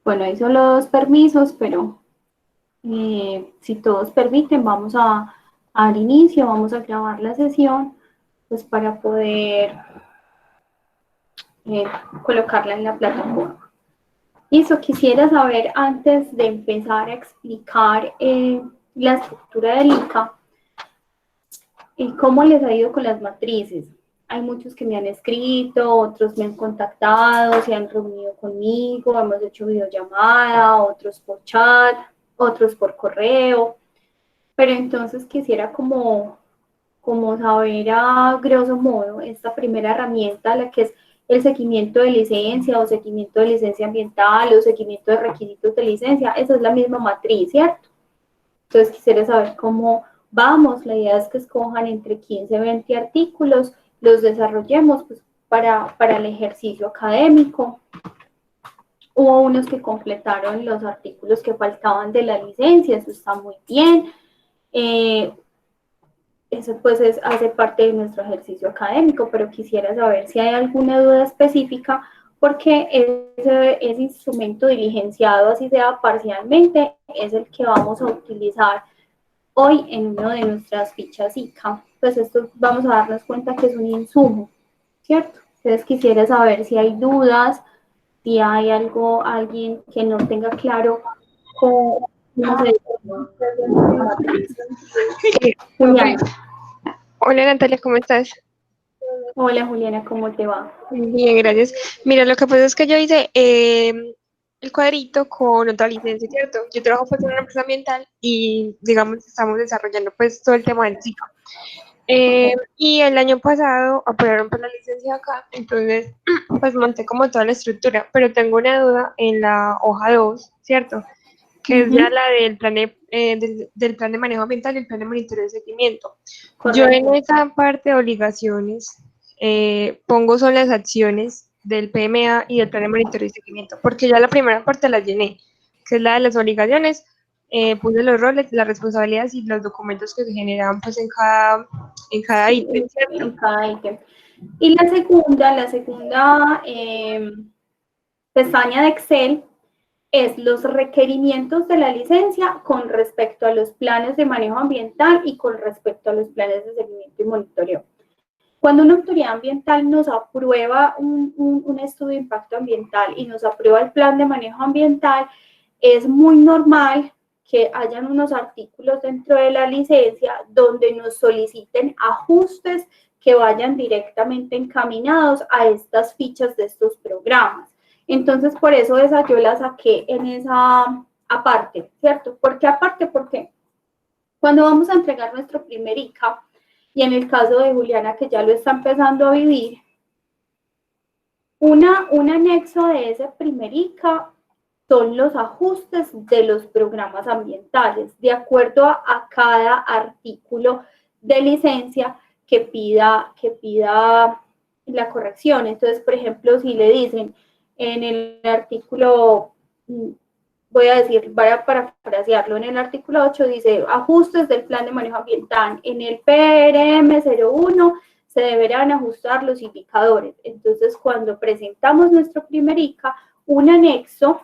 Bueno, hay solo dos permisos, pero si todos permiten, vamos a dar inicio, vamos a grabar la sesión, pues para poder eh, colocarla en la plataforma. Eso quisiera saber antes de empezar a explicar la estructura del ICA, cómo les ha ido con las matrices. Hay muchos que me han escrito, otros me han contactado, se han reunido conmigo, hemos hecho videollamada, otros por chat, otros por correo. Pero entonces quisiera como saber a grosso modo esta primera herramienta, la que es el seguimiento de licencia o seguimiento de licencia ambiental o seguimiento de requisitos de licencia, esa es la misma matriz, ¿cierto? Entonces quisiera saber cómo vamos, la idea es que escojan entre 15 y 20 artículos, los desarrollemos pues, para el ejercicio académico. Hubo unos que completaron los artículos que faltaban de la licencia, eso está muy bien. Eso pues hace parte de nuestro ejercicio académico, pero quisiera saber si hay alguna duda específica, porque ese instrumento diligenciado, así sea parcialmente, es el que vamos a utilizar hoy en una de nuestras fichas ICA. Pues esto vamos a darnos cuenta que es un insumo, ¿cierto? Entonces quisiera saber si hay dudas, si hay alguien que no tenga claro cómo se la matriz. Juliana. Hola Natalia, ¿cómo estás? Hola Juliana, ¿cómo te va? Bien, gracias. Mira, lo que pasa es que yo hice el cuadrito con otra licencia, ¿cierto? Yo trabajo pues en una empresa ambiental y, digamos, estamos desarrollando pues todo el tema del ciclo. Y el año pasado aprobaron pues la licencia acá, entonces pues monté como toda la estructura, pero tengo una duda en la hoja 2, ¿cierto? Que es ya la del plan del plan de manejo ambiental y el plan de monitoreo de seguimiento. Yo en Correcto. esa parte de obligaciones pongo son las acciones del PMA y del plan de monitoreo y seguimiento, porque ya la primera parte la llené, que es la de las obligaciones, puse los roles, las responsabilidades y los documentos que se generaban pues en cada Sí, ítem, en ¿cierto? cada ítem. Y la segunda pestaña de Excel es los requerimientos de la licencia con respecto a los planes de manejo ambiental y con respecto a los planes de seguimiento y monitoreo. Cuando una autoridad ambiental nos aprueba un estudio de impacto ambiental y nos aprueba el plan de manejo ambiental, es muy normal que hayan unos artículos dentro de la licencia donde nos soliciten ajustes que vayan directamente encaminados a estas fichas de estos programas. Entonces, por eso esa yo la saqué en esa aparte, ¿cierto? ¿Por qué aparte? Porque cuando vamos a entregar nuestro primer ICA, y en el caso de Juliana, que ya lo está empezando a vivir, un anexo de ese primer ICA son los ajustes de los programas ambientales, de acuerdo a cada artículo de licencia que pida la corrección. Entonces, por ejemplo, si le dicen en el artículo, voy a decir, voy a parafrasearlo, en el artículo 8 dice ajustes del plan de manejo ambiental. En el PRM 01 se deberán ajustar los indicadores. Entonces, cuando presentamos nuestro primer ICA, un anexo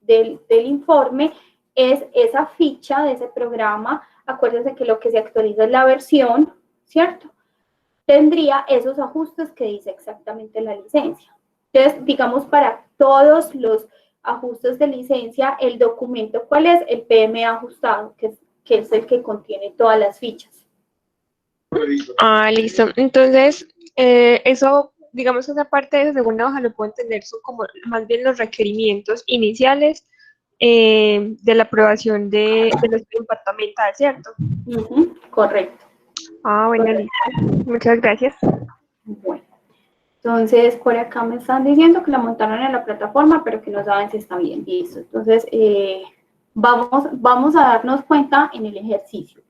del informe es esa ficha de ese programa. Acuérdense que lo que se actualiza es la versión, ¿cierto? Tendría esos ajustes que dice exactamente la licencia. Entonces, digamos, para todos los ajustes de licencia, el documento, ¿cuál es? El PMA ajustado, que es el que contiene todas las fichas. Ah, listo. Entonces, eso, digamos que esa parte de esa segunda hoja lo puedo entender, son como más bien los requerimientos iniciales de la aprobación de los impacto ambiental, ¿cierto? Correcto. Ah, bueno, Correcto. listo. Muchas gracias. Bueno, entonces por acá me están diciendo que la montaron en la plataforma, pero que no saben si está bien. Listo. Entonces, vamos a darnos cuenta en el ejercicio.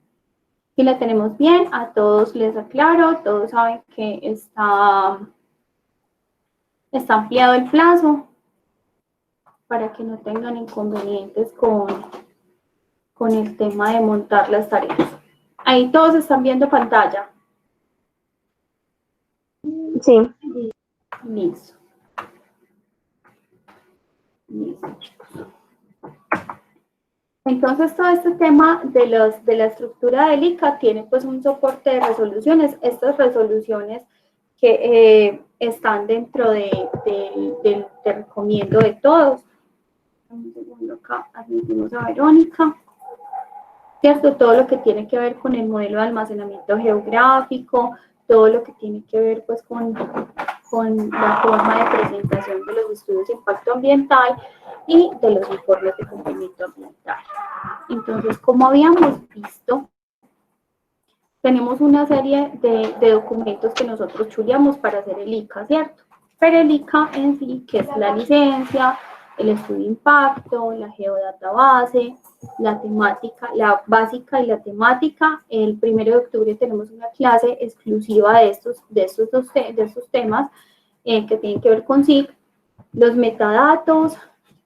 Si la tenemos bien, a todos les aclaro, todos saben que está ampliado el plazo para que no tengan inconvenientes con el tema de montar las tareas. Ahí todos están viendo pantalla. Sí. Listo. Listo, chicos. Entonces, todo este tema de la estructura del ICA tiene pues un soporte de resoluciones. Estas resoluciones que están dentro del te recomiendo de todos. Un segundo acá, admitimos a Verónica. ¿Cierto? Todo lo que tiene que ver con el modelo de almacenamiento geográfico, todo lo que tiene que ver pues con la forma de presentación de los estudios de impacto ambiental y de los informes de cumplimiento ambiental. Entonces, como habíamos visto, tenemos una serie de documentos que nosotros chuleamos para hacer el ICA, ¿cierto? Pero el ICA en sí, que es la licencia, el estudio de impacto, la geodatabase, la temática, la básica y la temática. El 1 de octubre tenemos una clase exclusiva de estos temas que tienen que ver con SIC, los metadatos,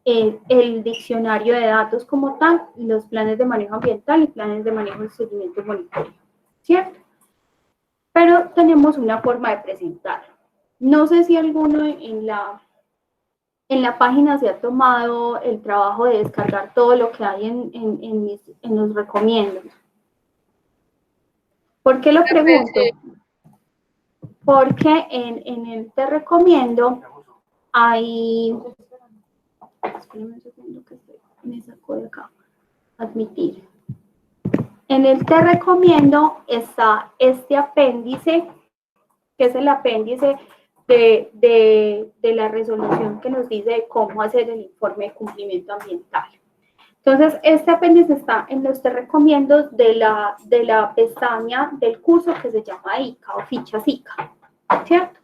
el diccionario de datos como tal, los planes de manejo ambiental y planes de manejo de seguimiento y monitoreo, ¿cierto? Pero tenemos una forma de presentarlo. No sé si alguno en la página se ha tomado el trabajo de descargar todo lo que hay en los recomiendos. ¿Por qué lo pregunto? Porque en el te recomiendo hay... Espérenme un segundo que me sacó de acá. Admitir. En el te recomiendo está este apéndice, que es el apéndice de la resolución que nos dice de cómo hacer el informe de cumplimiento ambiental. Entonces, este apéndice está en los te recomiendo de la pestaña del curso que se llama ICA o fichas ICA, ¿cierto?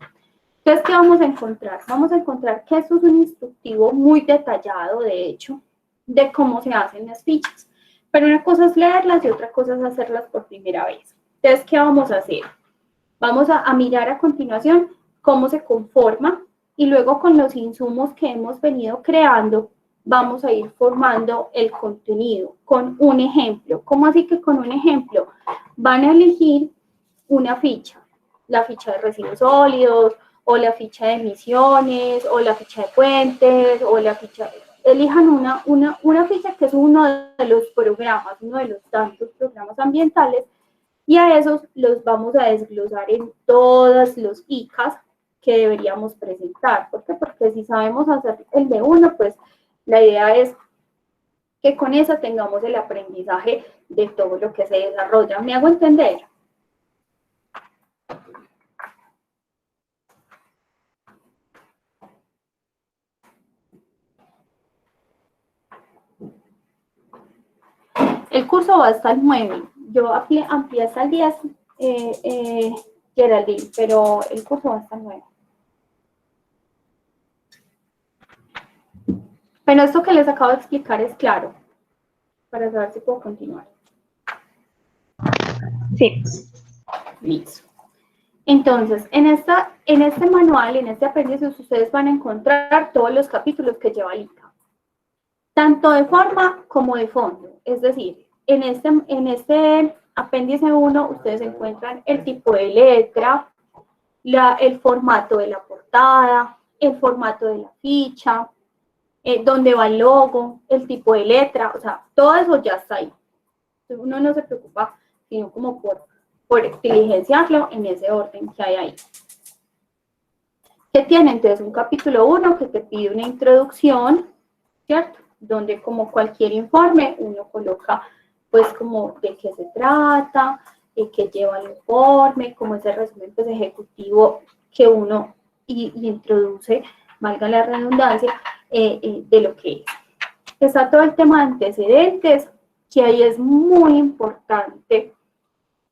Entonces, ¿qué vamos a encontrar? Vamos a encontrar que esto es un instructivo muy detallado, de hecho, de cómo se hacen las fichas. Pero una cosa es leerlas y otra cosa es hacerlas por primera vez. Entonces, ¿qué vamos a hacer? Vamos a mirar a continuación cómo se conforma y luego con los insumos que hemos venido creando, vamos a ir formando el contenido con un ejemplo. ¿Cómo así que con un ejemplo? Van a elegir una ficha, la ficha de residuos sólidos, o la ficha de emisiones, o la ficha de puentes, o la ficha... Elijan una ficha que es uno de los programas, uno de los tantos programas ambientales, y a esos los vamos a desglosar en todos los ICAs que deberíamos presentar. ¿Por qué? Porque si sabemos hacer el de uno, pues la idea es que con eso tengamos el aprendizaje de todo lo que se desarrolla. ¿Me hago entender? El curso va hasta el 9. Yo amplié hasta el 10, Geraldine, pero el curso va hasta el 9. Pero esto que les acabo de explicar es claro, para saber si puedo continuar. Sí. Listo. Entonces, en este manual, en este apéndice, ustedes van a encontrar todos los capítulos que lleva el ICA, tanto de forma como de fondo. Es decir, en este apéndice 1, ustedes encuentran el tipo de letra, el formato de la portada, el formato de la ficha, dónde va el logo, el tipo de letra, o sea, todo eso ya está ahí. Entonces, uno no se preocupa, sino como por diligenciarlo en ese orden que hay ahí. ¿Qué tiene? Entonces, un capítulo 1 que te pide una introducción, ¿cierto? Donde, como cualquier informe, uno coloca, pues, como de qué se trata, de qué lleva el informe, como ese resumen, pues, ejecutivo que uno introduce, valga la redundancia, de lo que es. Está todo el tema de antecedentes, que ahí es muy importante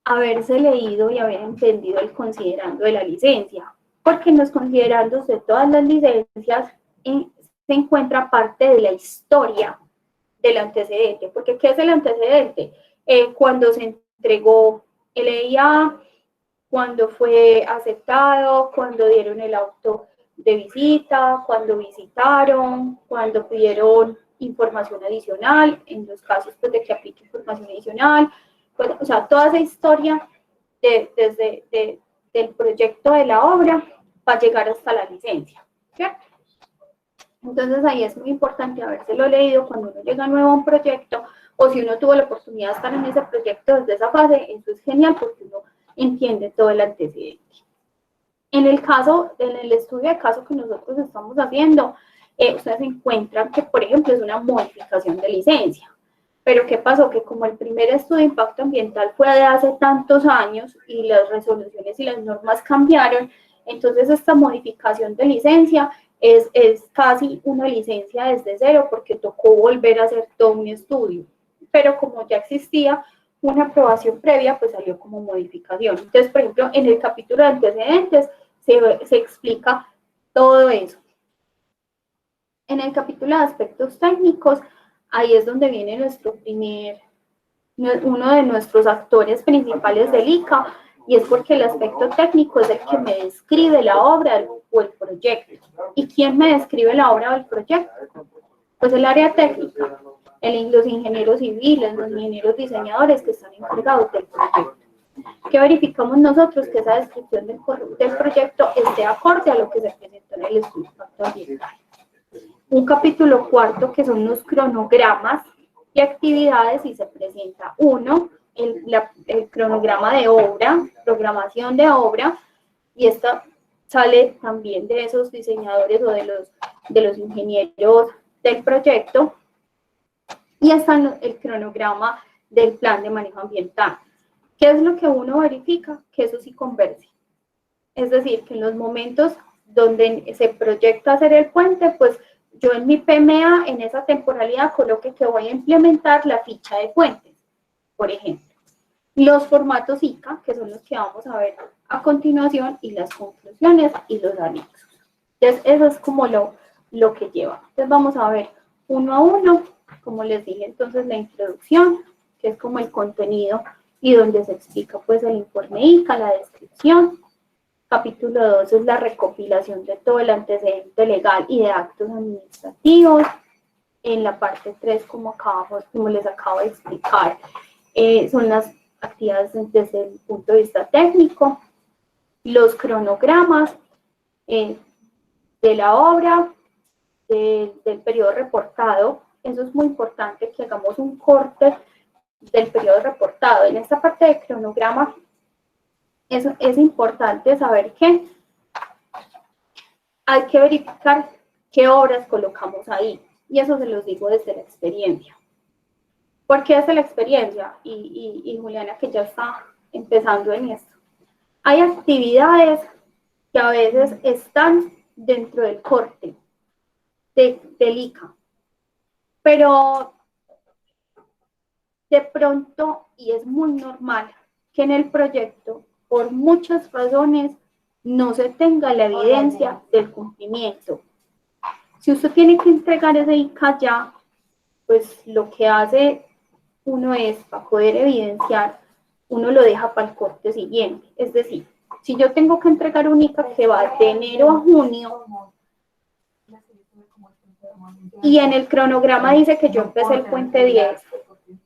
haberse leído y haber entendido el considerando de la licencia, porque en los considerandos de todas las licencias se encuentra parte de la historia del antecedente, porque ¿qué es el antecedente? Cuando se entregó el EIA, cuando fue aceptado, cuando dieron el auto de visita, cuando visitaron, cuando pidieron información adicional, en los casos pues, de que aplique información adicional, pues, o sea, toda esa historia desde del proyecto de la obra va a llegar hasta la licencia, ¿cierto? Entonces ahí es muy importante habérselo leído cuando uno llega nuevo a un proyecto, o si uno tuvo la oportunidad de estar en ese proyecto desde esa fase, eso es genial porque uno entiende todo el antecedente. En el estudio de caso que nosotros estamos haciendo, ustedes encuentran que, por ejemplo, es una modificación de licencia. Pero ¿qué pasó? Que como el primer estudio de impacto ambiental fue de hace tantos años y las resoluciones y las normas cambiaron, entonces esta modificación de licencia es casi una licencia desde cero porque tocó volver a hacer todo un estudio. Pero como ya existía una aprobación previa, pues salió como modificación. Entonces, por ejemplo, en el capítulo de antecedentes se explica todo eso. En el capítulo de aspectos técnicos, ahí es donde viene uno de nuestros actores principales del ICA, y es porque el aspecto técnico es el que me describe la obra o el proyecto. ¿Y quién me describe la obra o el proyecto? Pues el área técnica, los ingenieros civiles, los ingenieros diseñadores que están encargados del proyecto. ¿Qué verificamos nosotros? Que esa descripción del proyecto esté acorde a lo que se presentó en el estudio de impacto ambiental. Un capítulo cuarto que son los cronogramas y actividades, y se presenta el cronograma de obra, programación de obra, y esta sale también de esos diseñadores o de los ingenieros del proyecto, y está el cronograma del plan de manejo ambiental. ¿Qué es lo que uno verifica? Que eso sí converse. Es decir, que en los momentos donde se proyecta hacer el puente, pues yo en mi PMA, en esa temporalidad, coloque que voy a implementar la ficha de puentes, por ejemplo. Los formatos ICA, que son los que vamos a ver a continuación, y las conclusiones y los anexos. Entonces, eso es como lo que lleva. Entonces, vamos a ver uno a uno, como les dije, entonces la introducción, que es como el contenido y donde se explica pues el informe ICA, la descripción. Capítulo 2 es la recopilación de todo el antecedente legal y de actos administrativos. En la parte 3, como les acabo de explicar, son las actividades desde el punto de vista técnico, los cronogramas de la obra, del periodo reportado. Eso es muy importante, que hagamos un corte del periodo reportado. En esta parte de cronograma es importante saber que hay que verificar qué obras colocamos ahí. Y eso se los digo desde la experiencia. ¿Por qué desde la experiencia? Y Juliana, que ya está empezando en esto. Hay actividades que a veces están dentro del corte del ICA, pero de pronto, y es muy normal, que en el proyecto, por muchas razones, no se tenga la evidencia del cumplimiento. Si usted tiene que entregar ese ICA ya, pues lo que hace uno es, para poder evidenciar, uno lo deja para el corte siguiente. Es decir, si yo tengo que entregar un ICA que va de enero a junio, y en el cronograma dice que yo empecé el puente 10,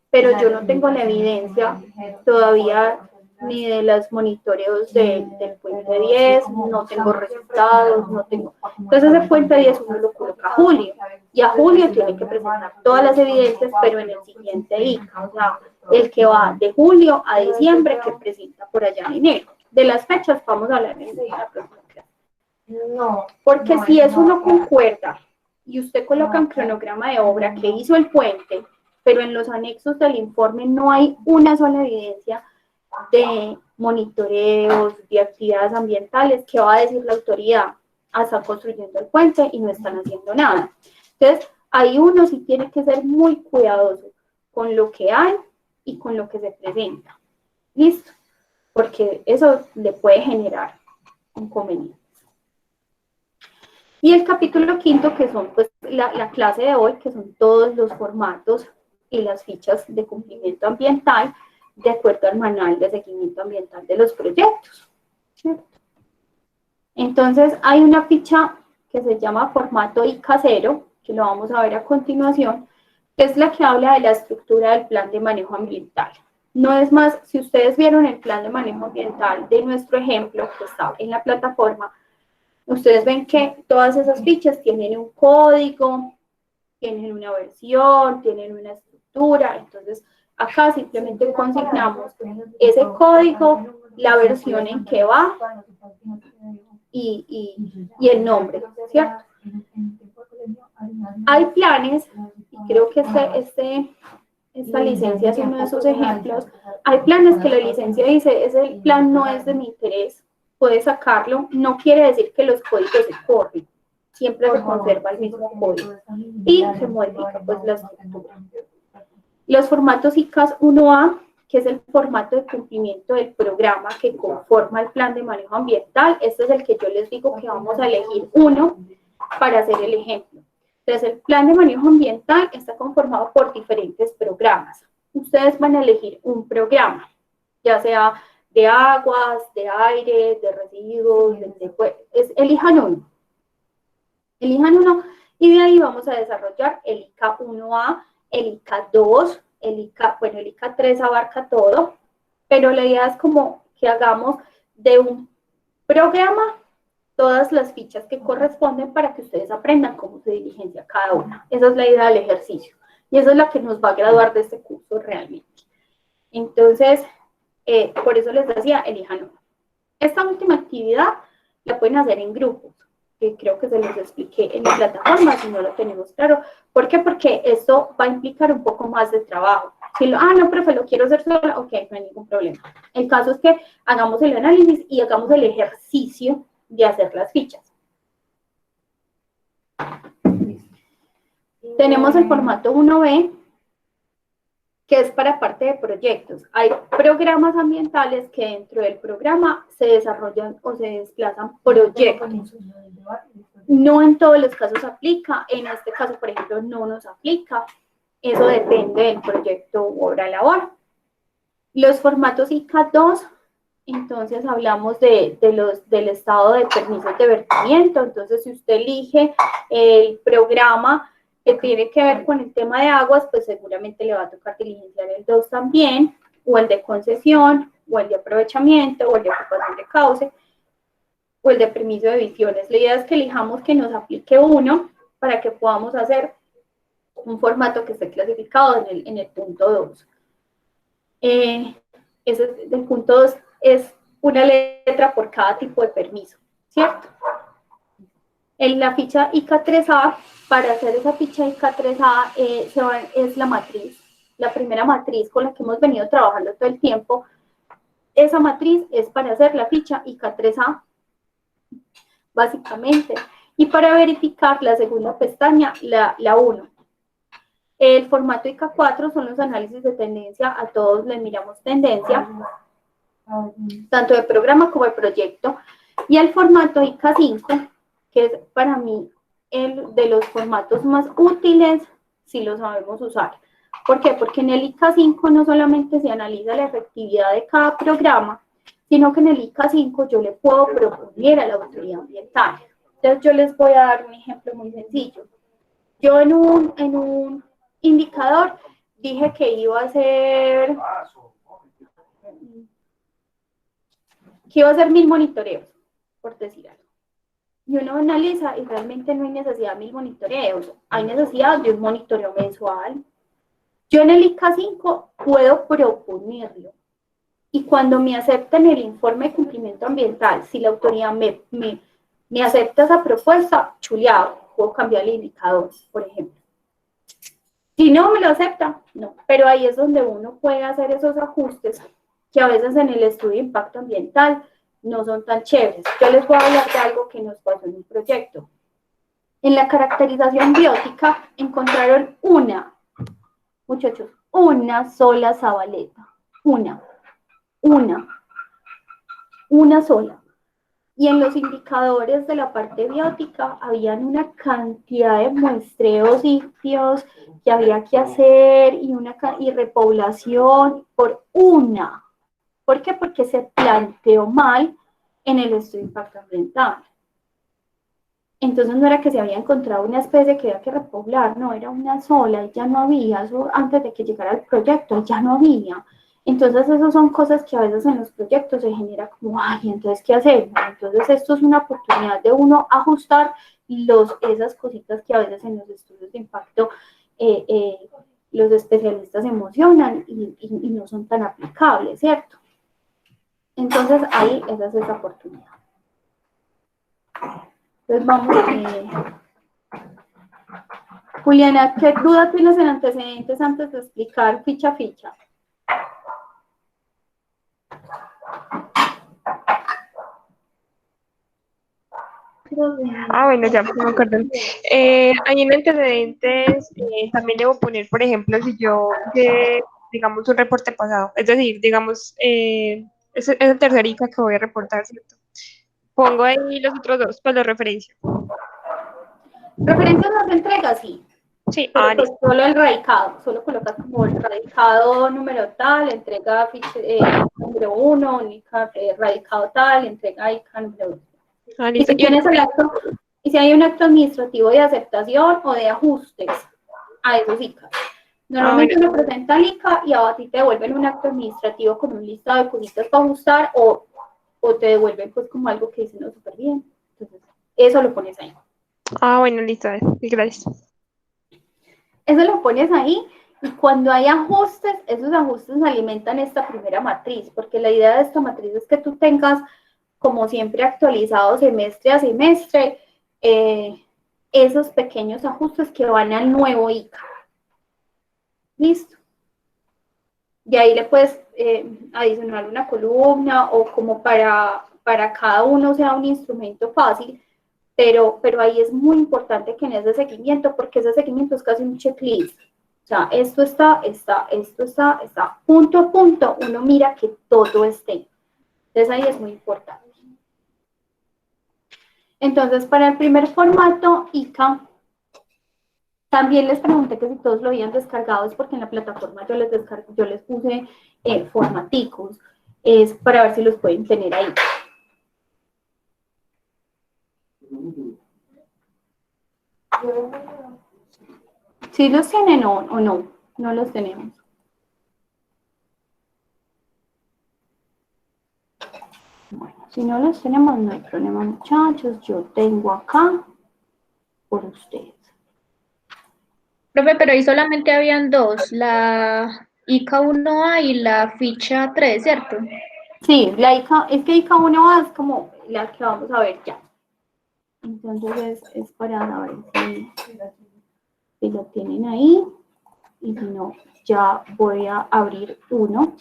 pero yo no tengo la evidencia todavía ni de los monitoreos del puente 10, no tengo resultados, no tengo. Entonces ese puente 10 uno lo coloca a julio, y a julio tiene que presentar todas las evidencias, pero en el siguiente ICA, o sea, el que va de julio a diciembre, que presenta por allá en enero. De las fechas vamos a hablar en la próxima clase. Porque si eso no concuerda, y usted coloca un cronograma de obra que hizo el puente, pero en los anexos del informe no hay una sola evidencia de monitoreos, de actividades ambientales, ¿qué va a decir la autoridad? Están construyendo el puente y no están haciendo nada. Entonces, ahí uno sí tiene que ser muy cuidadoso con lo que hay y con lo que se presenta. ¿Listo? Porque eso le puede generar inconvenientes. Y el capítulo quinto, que son pues la clase de hoy, que son todos los formatos y las fichas de cumplimiento ambiental de acuerdo al manual de seguimiento ambiental de los proyectos. ¿Cierto? Entonces hay una ficha que se llama formato ICA 0, que lo vamos a ver a continuación, que es la que habla de la estructura del plan de manejo ambiental. No es más, si ustedes vieron el plan de manejo ambiental de nuestro ejemplo, que está en la plataforma, Ustedes ven que todas esas fichas tienen un código, tienen una versión, tienen una estructura. Entonces, acá simplemente consignamos ese código, la versión en que va y el nombre, ¿cierto? Hay planes, y creo que esta licencia es uno de esos ejemplos. Hay planes que la licencia dice, ese plan no es de mi interés, puede sacarlo, no quiere decir que los códigos se corren, siempre se conserva el mismo código y se modifica pues la estructura. Los formatos ICAS 1A, que es el formato de cumplimiento del programa que conforma el plan de manejo ambiental, este es el que yo les digo que vamos a elegir uno para hacer el ejemplo. Entonces, el plan de manejo ambiental está conformado por diferentes programas. Ustedes van a elegir un programa, ya sea de aguas, de aire, de residuos, elijan uno. Elijan uno y de ahí vamos a desarrollar el ICA 1A, el ICA 2, el ICA 3 abarca todo, pero la idea es como que hagamos de un programa todas las fichas que corresponden para que ustedes aprendan cómo se diligencia cada una. Esa es la idea del ejercicio y eso es la que nos va a graduar de este curso realmente. Entonces, por eso les decía, elijan uno. Esta última actividad la pueden hacer en grupos, que creo que se los expliqué en la plataforma, si no lo tenemos claro. ¿Por qué? Porque esto va a implicar un poco más de trabajo. Si no, profe, lo quiero hacer sola, ok, no hay ningún problema. El caso es que hagamos el análisis y hagamos el ejercicio de hacer las fichas. Tenemos el formato 1B, que es para parte de proyectos. Hay programas ambientales que dentro del programa se desarrollan o se desplazan proyectos. No en todos los casos aplica, en este caso, por ejemplo, no nos aplica. Eso depende del proyecto u obra labor. Los formatos ICA 2, entonces hablamos del estado de permisos de vertimiento. Entonces, si usted elige el programa que tiene que ver con el tema de aguas, pues seguramente le va a tocar diligenciar el 2 también, o el de concesión, o el de aprovechamiento, o el de ocupación de cauce, o el de permiso de emisiones. La idea es que elijamos que nos aplique uno para que podamos hacer un formato que esté clasificado en el punto 2. El punto 2 es una letra por cada tipo de permiso, ¿cierto? En la ficha ICA 3A, para hacer esa ficha ICA 3A, es la matriz, la primera matriz con la que hemos venido trabajando todo el tiempo. Esa matriz es para hacer la ficha ICA 3A, básicamente. Y para verificar la segunda pestaña, la 1. El formato ICA 4 son los análisis de tendencia, a todos les miramos tendencia, tanto de programa como de proyecto. Y el formato ICA 5, que es para mí el de los formatos más útiles si lo sabemos usar. ¿Por qué? Porque en el ICA 5 no solamente se analiza la efectividad de cada programa, sino que en el ICA 5 yo le puedo proponer a la autoridad ambiental. Entonces yo les voy a dar un ejemplo muy sencillo. Yo en un indicador dije que iba a hacer 1000 monitoreos, por decir algo. Y uno analiza y realmente no hay necesidad de 1000 monitoreos, hay necesidad de un monitoreo mensual. Yo en el ICA 5 puedo proponerlo. Y cuando me aceptan el informe de cumplimiento ambiental, si la autoridad me acepta esa propuesta, chuleado, puedo cambiar el indicador, por ejemplo. Si no me lo acepta, no. Pero ahí es donde uno puede hacer esos ajustes que a veces en el estudio de impacto ambiental no son tan chéveres. Yo les voy a hablar de algo que nos pasó en un proyecto. En la caracterización biótica encontraron muchachos, una sola zabaleta. Una sola. Y en los indicadores de la parte biótica habían una cantidad de muestreos ictios que había que hacer y repoblación por una. ¿Por qué? Porque se planteó mal en el estudio de impacto ambiental. Entonces no era que se había encontrado una especie que había que repoblar, no, era una sola y ya no había, eso antes de que llegara el proyecto, ya no había. Entonces, esas son cosas que a veces en los proyectos se genera como, ay, entonces, ¿qué hacemos? Entonces, esto es una oportunidad de uno ajustar esas cositas que a veces en los estudios de impacto los especialistas emocionan y no son tan aplicables, ¿cierto? Entonces, ahí esa es esa oportunidad. Entonces, vamos Juliana, ¿qué duda tienes en antecedentes antes de explicar ficha a ficha? Bueno, ya me acuerdo. Ahí en antecedentes también debo poner, por ejemplo, si yo, digamos, un reporte pasado, es decir, digamos, esa tercera ICA que voy a reportar, ¿cierto? Pongo ahí los otros dos, pues los referencia. Referencias las entregas, sí. Sí, Pero pues listo. solo el radicado, solo colocas como el radicado número tal, entrega número 1, radicado tal, entrega ICA número 2. Y Listo. si tienes el acto, y si hay un acto administrativo de aceptación o de ajustes a esos ICA. Normalmente Bueno. uno presenta el ICA y a ti te devuelven un acto administrativo con un listado de cositas para ajustar o te devuelven pues como algo que dice no súper bien. Entonces, eso lo pones ahí. Bueno, listo, gracias. Eso lo pones ahí y cuando hay ajustes, esos ajustes alimentan esta primera matriz, porque la idea de esta matriz es que tú tengas, como siempre, actualizado semestre a semestre, esos pequeños ajustes que van al nuevo ICA. ¿Listo? Y ahí le puedes adicionar una columna o como para cada uno sea un instrumento fácil, pero ahí es muy importante que en ese seguimiento, porque ese seguimiento es casi un checklist. O sea, esto está, punto a punto, uno mira que todo esté. Entonces ahí es muy importante. Entonces, para el primer formato, ICA, también les pregunté que si todos lo habían descargado, es porque en la plataforma yo les puse formaticos, es para ver si los pueden tener ahí. ¿Sí los tienen o no? No los tenemos. Bueno, si no los tenemos, no hay problema, muchachos. Yo tengo acá por ustedes. Profe, pero ahí solamente habían dos, la ICA 1A y la ficha 3, ¿cierto? Sí, es que ICA 1A es como la que vamos a ver ya. Entonces es para saber si lo tienen ahí. Y si no, ya voy a abrir uno.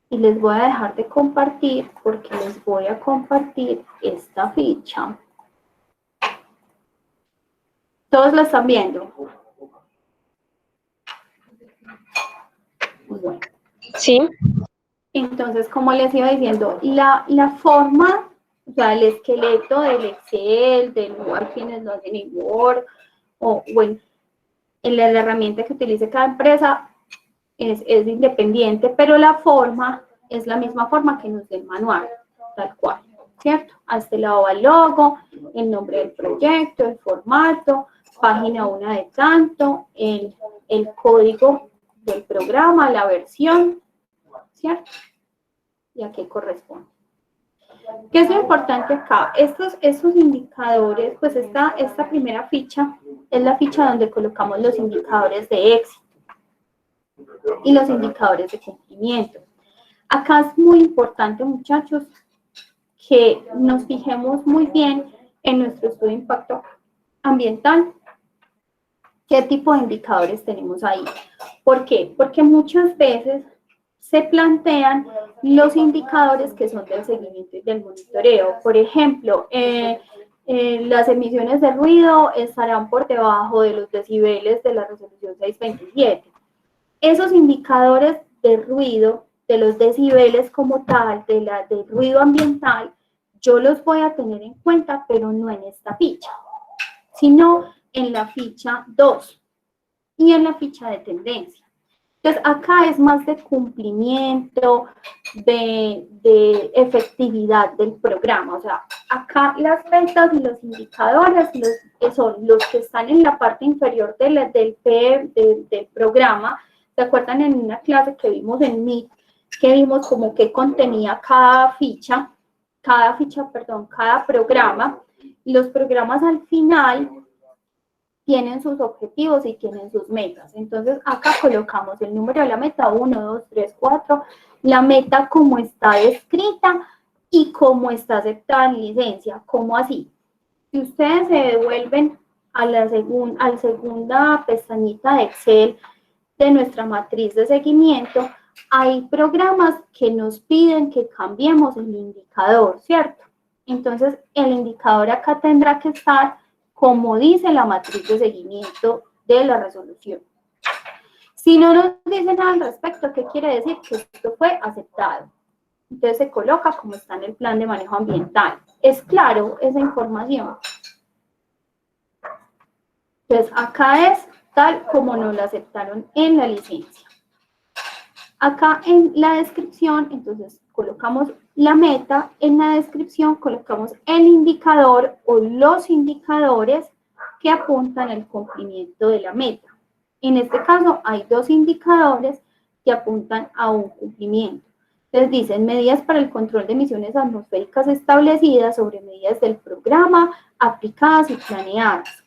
Y les voy a dejar de compartir porque les voy a compartir esta ficha. ¿Todos la están viendo? Bueno. Sí. Entonces, como les iba diciendo, la forma, o sea, el esqueleto del Excel, del Word, quienes lo hacen en Word, o bueno, la herramienta que utilice cada empresa es independiente, pero la forma es la misma forma que nos da el manual, tal cual, ¿cierto? A este lado va el logo, el nombre del proyecto, el formato, página 1 de tanto, el código del programa, la versión, ¿cierto? Y a qué corresponde. ¿Qué es lo importante acá? Estos indicadores, pues esta primera ficha es la ficha donde colocamos los indicadores de éxito y los indicadores de cumplimiento. Acá es muy importante, muchachos, que nos fijemos muy bien en nuestro estudio de impacto ambiental, qué tipo de indicadores tenemos ahí. ¿Por qué? Porque muchas veces se plantean los indicadores que son del seguimiento y del monitoreo. Por ejemplo, las emisiones de ruido estarán por debajo de los decibeles de la resolución 627. Esos indicadores de ruido, de los decibeles como tal, del ruido ambiental, yo los voy a tener en cuenta, pero no en esta ficha, sino en la ficha 2 y en la ficha de tendencia. Entonces, acá es más de cumplimiento, de efectividad del programa. O sea, acá las metas y los indicadores son los que están en la parte inferior del programa. O ¿Se acuerdan en una clase que vimos en Meet, que vimos como qué contenía cada programa? Los programas al final tienen sus objetivos y tienen sus metas. Entonces, acá colocamos el número de la meta, 1, 2, 3, 4, la meta como está descrita y como está aceptada en licencia. ¿Cómo así? Si ustedes se devuelven a la segunda pestañita de Excel de nuestra matriz de seguimiento, hay programas que nos piden que cambiemos el indicador, ¿cierto? Entonces, el indicador acá tendrá que estar como dice la matriz de seguimiento de la resolución. Si no nos dice nada al respecto, ¿qué quiere decir? Que esto fue aceptado. Entonces se coloca como está en el plan de manejo ambiental. ¿Es claro esa información? Entonces acá es tal como nos la aceptaron en la licencia. Acá en la descripción, entonces colocamos la meta, en la descripción colocamos el indicador o los indicadores que apuntan al cumplimiento de la meta. En este caso hay dos indicadores que apuntan a un cumplimiento. Entonces dicen medidas para el control de emisiones atmosféricas establecidas sobre medidas del programa, aplicadas y planeadas.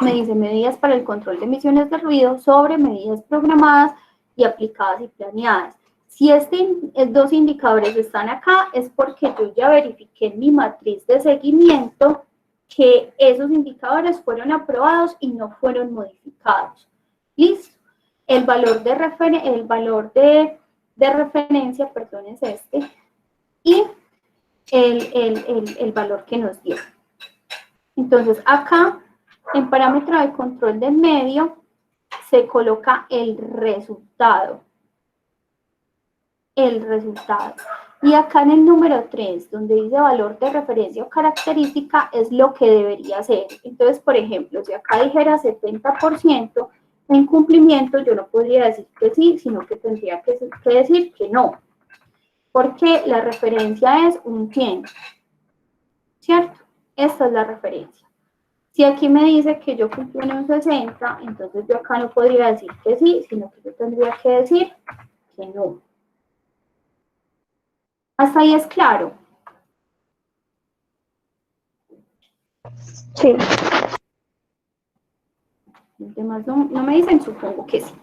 Me dice medidas para el control de emisiones de ruido sobre medidas programadas y aplicadas y planeadas. Si estos dos indicadores están acá, es porque yo ya verifiqué en mi matriz de seguimiento que esos indicadores fueron aprobados y no fueron modificados. ¿Listo? El valor de referencia, perdón, es este, y el valor que nos dio. Entonces, acá, en parámetro de control del medio, se coloca el resultado. Y acá en el número 3, donde dice valor de referencia o característica, es lo que debería ser. Entonces, por ejemplo, si acá dijera 70% en cumplimiento, yo no podría decir que sí, sino que tendría que decir que no. Porque la referencia es un 100. ¿Cierto? Esta es la referencia. Si aquí me dice que yo cumplí en un 60, entonces yo acá no podría decir que sí, sino que yo tendría que decir que no. ¿Hasta ahí es claro? Sí. Los demás no me dicen, supongo que sí.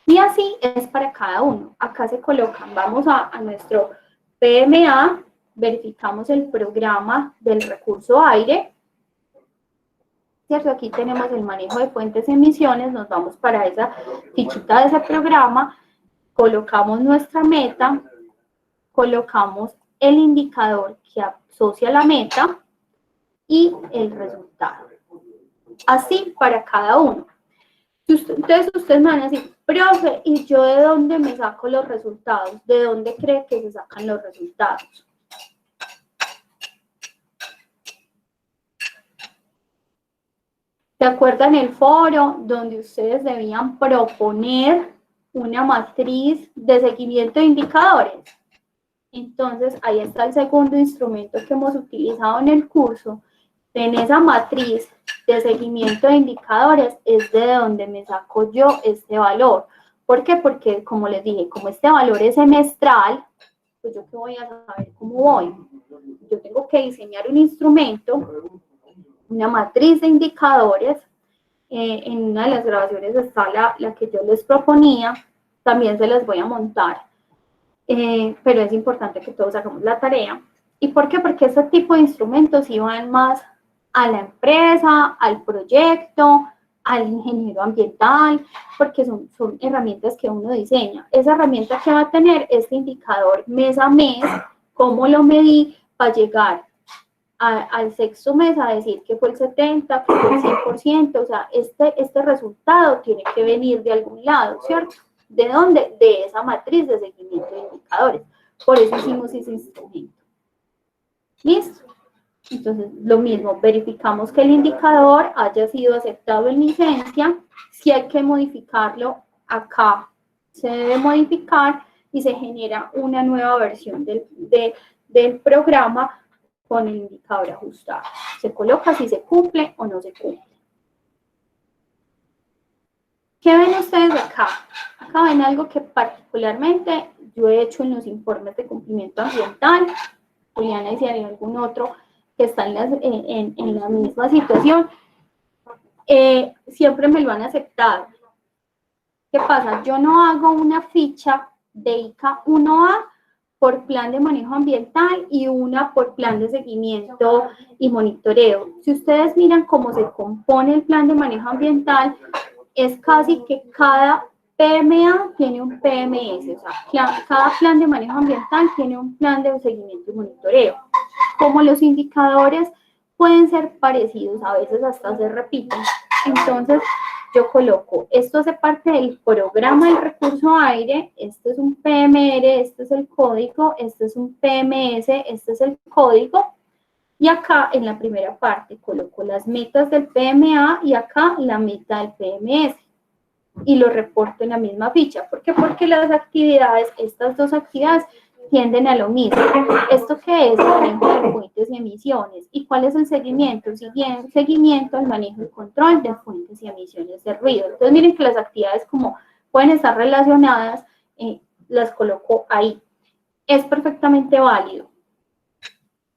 Y así es para cada uno. Acá se colocan, vamos a nuestro PMA, verificamos el programa del recurso aire. ¿Cierto? Aquí tenemos el manejo de fuentes de emisiones, nos vamos para esa fichita de ese programa, colocamos nuestra meta, colocamos el indicador que asocia la meta y el resultado. Así para cada uno. Entonces ustedes me van a decir, profe, ¿y yo de dónde me saco los resultados? ¿De dónde cree que se sacan los resultados? ¿Se acuerdan el foro donde ustedes debían proponer una matriz de seguimiento de indicadores? Entonces, ahí está el segundo instrumento que hemos utilizado en el curso. En esa matriz de seguimiento de indicadores es de donde me saco yo este valor. ¿Por qué? Porque, como les dije, como este valor es semestral, pues yo qué voy a saber cómo voy. Yo tengo que diseñar un instrumento, una matriz de indicadores. En una de las grabaciones está la que yo les proponía, también se las voy a montar. Pero es importante que todos hagamos la tarea. ¿Y por qué? Porque este tipo de instrumentos iban más a la empresa, al proyecto, al ingeniero ambiental, porque son herramientas que uno diseña. Esa herramienta que va a tener este indicador mes a mes, cómo lo medí para llegar al sexto mes a decir que fue el 70%, que fue el 100%, o sea, este resultado tiene que venir de algún lado, ¿cierto? ¿De dónde? De esa matriz de seguimiento de indicadores. Por eso hicimos ese instrumento. ¿Listo? Entonces, lo mismo, verificamos que el indicador haya sido aceptado en licencia. Si hay que modificarlo, acá se debe modificar y se genera una nueva versión del programa con el indicador ajustado. Se coloca si se cumple o no se cumple. ¿Qué ven ustedes acá? Acá ven algo que particularmente yo he hecho en los informes de cumplimiento ambiental. Juliana y si hay algún otro que está en la misma situación, siempre me lo han aceptado. ¿Qué pasa? Yo no hago una ficha de ICA 1A por plan de manejo ambiental y una por plan de seguimiento y monitoreo. Si ustedes miran cómo se compone el plan de manejo ambiental, es casi que cada PMA tiene un PMS, o sea, cada plan de manejo ambiental tiene un plan de seguimiento y monitoreo. Como los indicadores pueden ser parecidos, a veces hasta se repiten, entonces yo coloco, esto hace parte del programa del recurso aire, este es un PMR, este es el código, este es un PMS, este es el código, y acá en la primera parte coloco las metas del PMA y acá la meta del PMS. Y lo reporto en la misma ficha. ¿Por qué? Porque las actividades, estas dos actividades, tienden a lo mismo. ¿Esto qué es? El manejo de fuentes y emisiones. ¿Y cuál es el seguimiento? El seguimiento al manejo y control de fuentes y emisiones de ruido. Entonces, miren que las actividades como pueden estar relacionadas, las coloco ahí. Es perfectamente válido.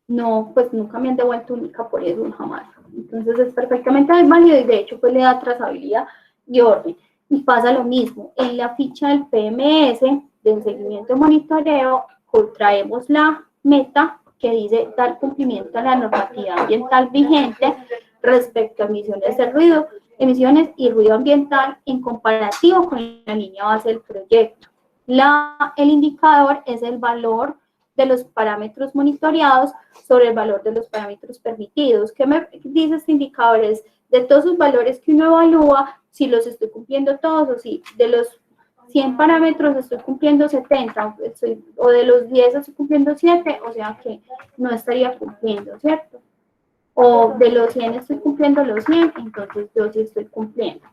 No, pues nunca me han devuelto única por eso, jamás. Entonces, es perfectamente válido y de hecho, pues le da trazabilidad y orden. Y pasa lo mismo, en la ficha del PMS, del seguimiento y monitoreo, contraemos la meta que dice dar cumplimiento a la normatividad ambiental vigente respecto a emisiones y ruido ambiental en comparativo con la línea base del proyecto. El indicador es el valor de los parámetros monitoreados sobre el valor de los parámetros permitidos. ¿Qué me dice este indicador? Es de todos los valores que uno evalúa, si los estoy cumpliendo todos o si de los 100 parámetros estoy cumpliendo 70 o de los 10 estoy cumpliendo 7, o sea que no estaría cumpliendo, ¿cierto? O de los 100 estoy cumpliendo los 100, entonces yo sí estoy cumpliendo.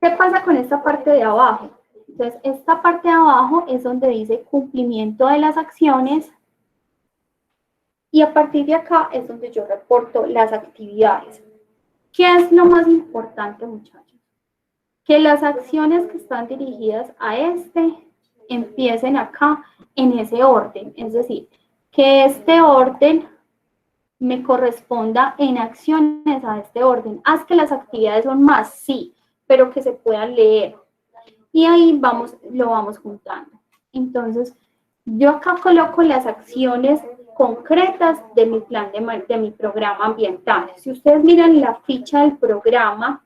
¿Qué pasa con esta parte de abajo? Entonces, esta parte de abajo es donde dice cumplimiento de las acciones y a partir de acá es donde yo reporto las actividades. ¿Qué es lo más importante, muchachos? Que las acciones que están dirigidas a empiecen acá en ese orden. Es decir, que este orden me corresponda en acciones a este orden. Haz que las actividades son más, sí, pero que se puedan leer. Y ahí lo vamos juntando. Entonces, yo acá coloco las acciones concretas de mi plan, de mi programa ambiental. Si ustedes miran la ficha del programa,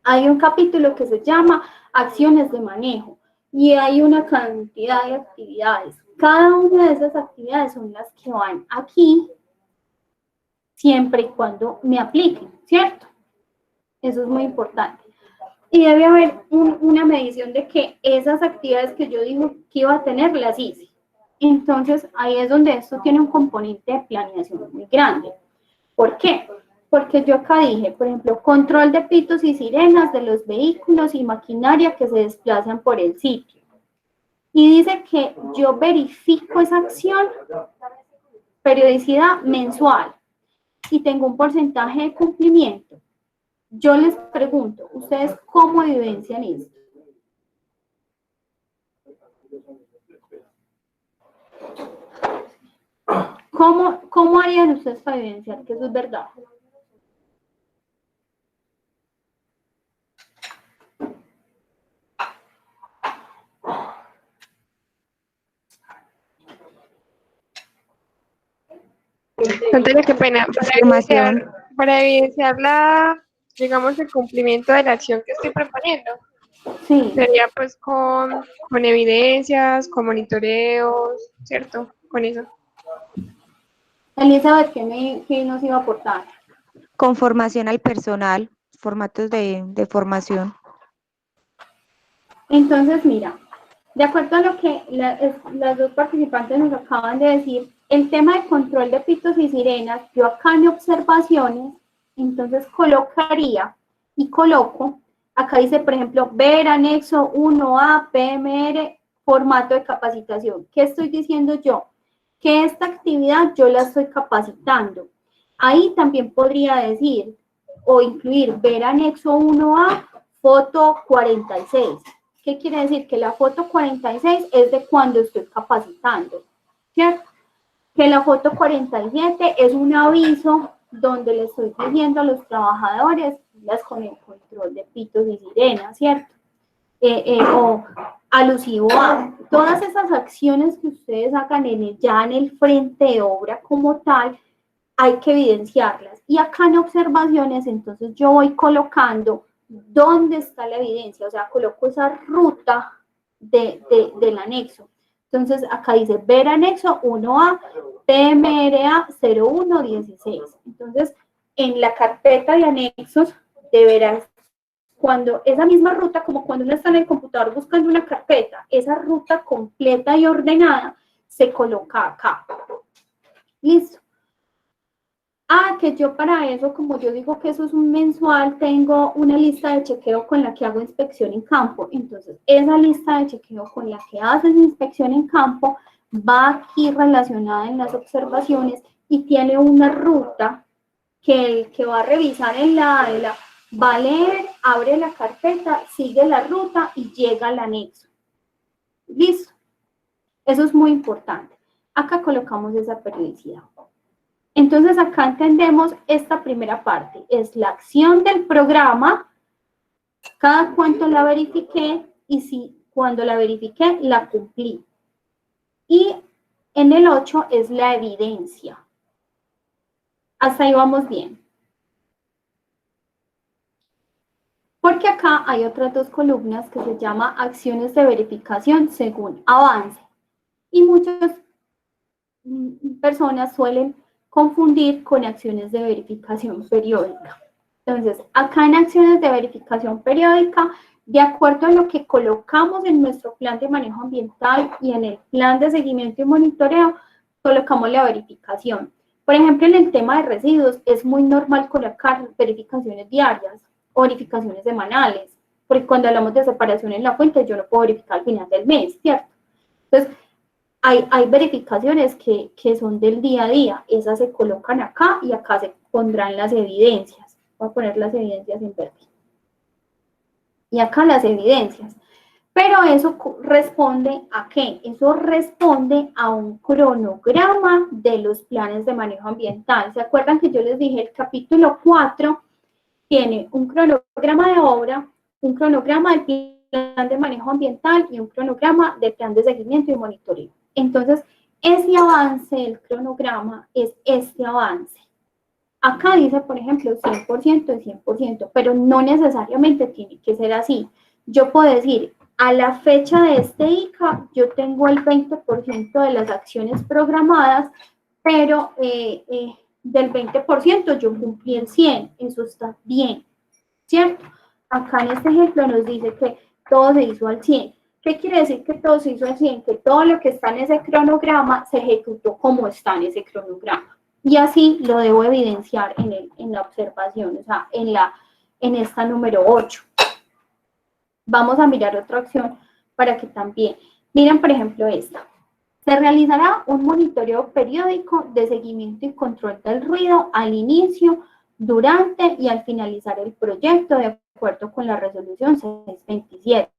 hay un capítulo que se llama Acciones de Manejo y hay una cantidad de actividades. Cada una de esas actividades son las que van aquí siempre y cuando me apliquen, ¿cierto? Eso es muy importante. Y debe haber una medición de que esas actividades que yo digo que iba a tener, las hice. Entonces, ahí es donde esto tiene un componente de planeación muy grande. ¿Por qué? Porque yo acá dije, por ejemplo, control de pitos y sirenas de los vehículos y maquinaria que se desplazan por el sitio. Y dice que yo verifico esa acción, periodicidad mensual, y tengo un porcentaje de cumplimiento. Yo les pregunto, ¿ustedes cómo evidencian esto? ¿Cómo harían ustedes para evidenciar que eso es verdad? Antonio, qué pena. Para evidenciar digamos, el cumplimiento de la acción que estoy proponiendo. Sí. Sería pues con evidencias, con monitoreos, ¿cierto? Con eso. Elizabeth, ¿qué nos iba a aportar? Con formación al personal, formatos de formación. Entonces, mira, de acuerdo a lo que las dos participantes nos acaban de decir, el tema de control de pitos y sirenas, yo acá en observaciones, entonces colocaría y coloco, acá dice, por ejemplo, ver anexo 1A, PMR, formato de capacitación. ¿Qué estoy diciendo yo? Que esta actividad yo la estoy capacitando. Ahí también podría decir, o incluir ver anexo 1A, foto 46. ¿Qué quiere decir? Que la foto 46 es de cuando estoy capacitando, ¿cierto? Que la foto 47 es un aviso donde le estoy diciendo a los trabajadores las con el control de pitos y sirenas, ¿cierto? O alusivo a todas esas acciones que ustedes hagan ya en el frente de obra como tal, hay que evidenciarlas. Y acá en observaciones, entonces yo voy colocando dónde está la evidencia, o sea, coloco esa ruta del anexo. Entonces acá dice ver anexo 1A, PMRA 0116. Entonces, en la carpeta de anexos deberás, cuando esa misma ruta, como cuando uno está en el computador buscando una carpeta, esa ruta completa y ordenada se coloca acá. Listo. Que yo para eso, como yo digo que eso es un mensual, tengo una lista de chequeo con la que hago inspección en campo. Entonces, esa lista de chequeo con la que haces inspección en campo va aquí relacionada en las observaciones y tiene una ruta que el que va a revisar en la ADELA va a leer, abre la carpeta, sigue la ruta y llega al anexo. Listo. Eso es muy importante. Acá colocamos esa periodicidad. Entonces, acá entendemos esta primera parte. Es la acción del programa, cada cuánto la verifiqué y si cuando la verifiqué la cumplí. Y en el 8 es la evidencia. Hasta ahí vamos bien. Porque acá hay otras dos columnas que se llama acciones de verificación según avance. Y muchas personas suelen confundir con acciones de verificación periódica. Entonces, acá en acciones de verificación periódica, de acuerdo a lo que colocamos en nuestro plan de manejo ambiental y en el plan de seguimiento y monitoreo, colocamos la verificación. Por ejemplo, en el tema de residuos, es muy normal colocar verificaciones diarias o verificaciones semanales, porque cuando hablamos de separación en la fuente, yo no puedo verificar al final del mes, ¿cierto? Entonces, hay verificaciones que son del día a día, esas se colocan acá y acá se pondrán las evidencias. Voy a poner las evidencias en verde. Y acá las evidencias. Pero eso responde ¿a qué? Eso responde a un cronograma de los planes de manejo ambiental. ¿Se acuerdan que yo les dije el capítulo 4 tiene un cronograma de obra, un cronograma del plan de manejo ambiental y un cronograma de plan de seguimiento y monitoreo? Entonces, ese avance del cronograma es este avance. Acá dice, por ejemplo, 100% de 100%, pero no necesariamente tiene que ser así. Yo puedo decir, a la fecha de este ICA, yo tengo el 20% de las acciones programadas, pero del 20% yo cumplí el 100%, eso está bien, ¿cierto? Acá en este ejemplo nos dice que todo se hizo al 100%. ¿Qué quiere decir que todo se hizo al 100%? Que todo lo que está en ese cronograma se ejecutó como está en ese cronograma. Y así lo debo evidenciar en la observación, o sea, en esta número 8. Vamos a mirar otra acción para que también, miren por ejemplo esta. Se realizará un monitoreo periódico de seguimiento y control del ruido al inicio, durante y al finalizar el proyecto de acuerdo con la resolución 627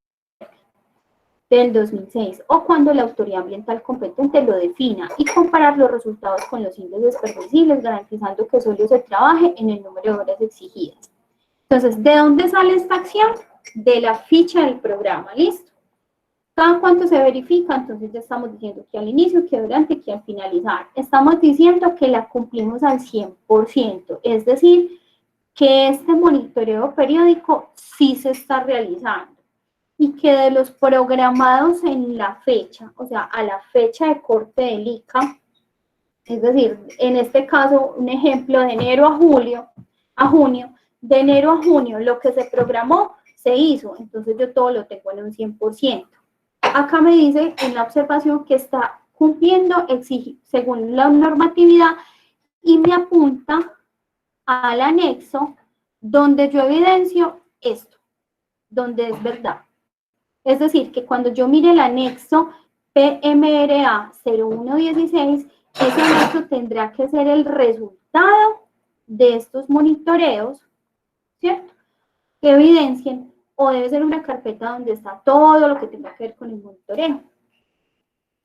del 2006 o cuando la autoridad ambiental competente lo defina y comparar los resultados con los índices permisibles garantizando que solo se trabaje en el número de horas exigidas. Entonces, ¿de dónde sale esta acción? De la ficha del programa, ¿listo? ¿Cada cuánto se verifica? Entonces ya estamos diciendo que al inicio, que durante, que al finalizar. Estamos diciendo que la cumplimos al 100%, es decir, que este monitoreo periódico sí se está realizando y que de los programados en la fecha, o sea, a la fecha de corte del ICA, es decir, en este caso, un ejemplo de enero a junio, de enero a junio, lo que se programó se hizo, entonces yo todo lo tengo en un 100%. Acá me dice en la observación que está cumpliendo, según la normatividad, y me apunta al anexo donde yo evidencio esto, donde es verdad. Es decir, que cuando yo mire el anexo PMRA 0116, ese anexo tendrá que ser el resultado de estos monitoreos ¿cierto? Que evidencien, o debe ser una carpeta donde está todo lo que tenga que ver con el monitoreo.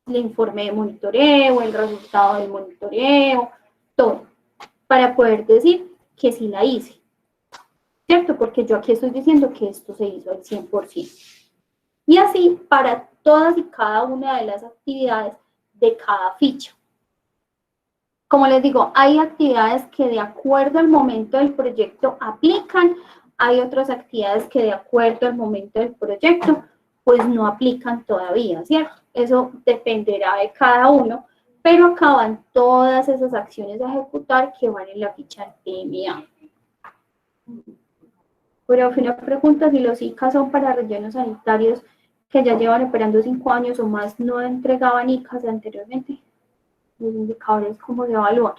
El informe de monitoreo, el resultado del monitoreo, todo, para poder decir que sí la hice, ¿cierto? Porque yo aquí estoy diciendo que esto se hizo al 100%. Y así para todas y cada una de las actividades de cada ficha. Como les digo, hay actividades que de acuerdo al momento del proyecto aplican, hay otras actividades que de acuerdo al momento del proyecto pues no aplican todavía, ¿cierto? Eso dependerá de cada uno, pero acaban todas esas acciones a ejecutar que van en la ficha TMA. Pero una pregunta, si los ICA son para rellenos sanitarios que ya llevan operando 5 años o más, no entregaban ICAs anteriormente. Los indicadores, ¿cómo se evalúan?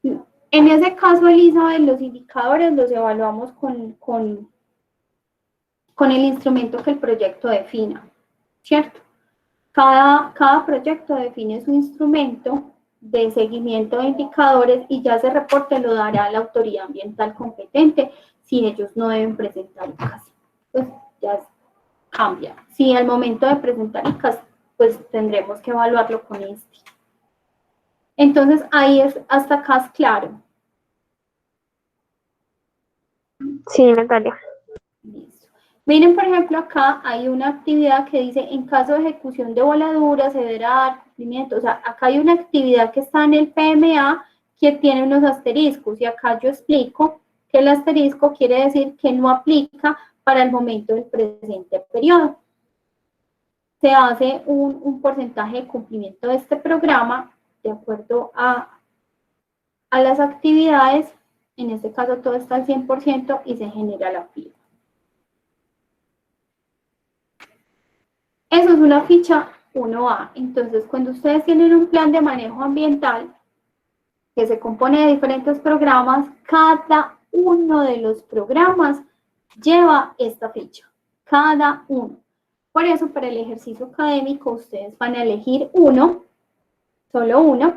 En ese caso, Elizabeth, los indicadores los evaluamos con el instrumento que el proyecto defina, ¿cierto? Cada proyecto define su instrumento de seguimiento de indicadores y ya ese reporte lo dará la autoridad ambiental competente si ellos no deben presentar ICAS. Pues ya cambia. Si al momento de presentar ICAS, pues tendremos que evaluarlo con este. Entonces, ahí es, hasta acá es claro. Sí, Natalia. Listo. Miren, por ejemplo, acá hay una actividad que dice, en caso de ejecución de voladura, se deberá dar cumplimiento. O sea, acá hay una actividad que está en el PMA que tiene unos asteriscos. Y acá yo explico que el asterisco quiere decir que no aplica para el momento del presente periodo. Se hace un porcentaje de cumplimiento de este programa de acuerdo a las actividades. En este caso todo está al 100% y se genera la firma. Eso es una ficha 1A. Entonces, cuando ustedes tienen un plan de manejo ambiental que se compone de diferentes programas, cada uno de los programas lleva esta ficha. Cada uno. Por eso, para el ejercicio académico, ustedes van a elegir uno, solo uno,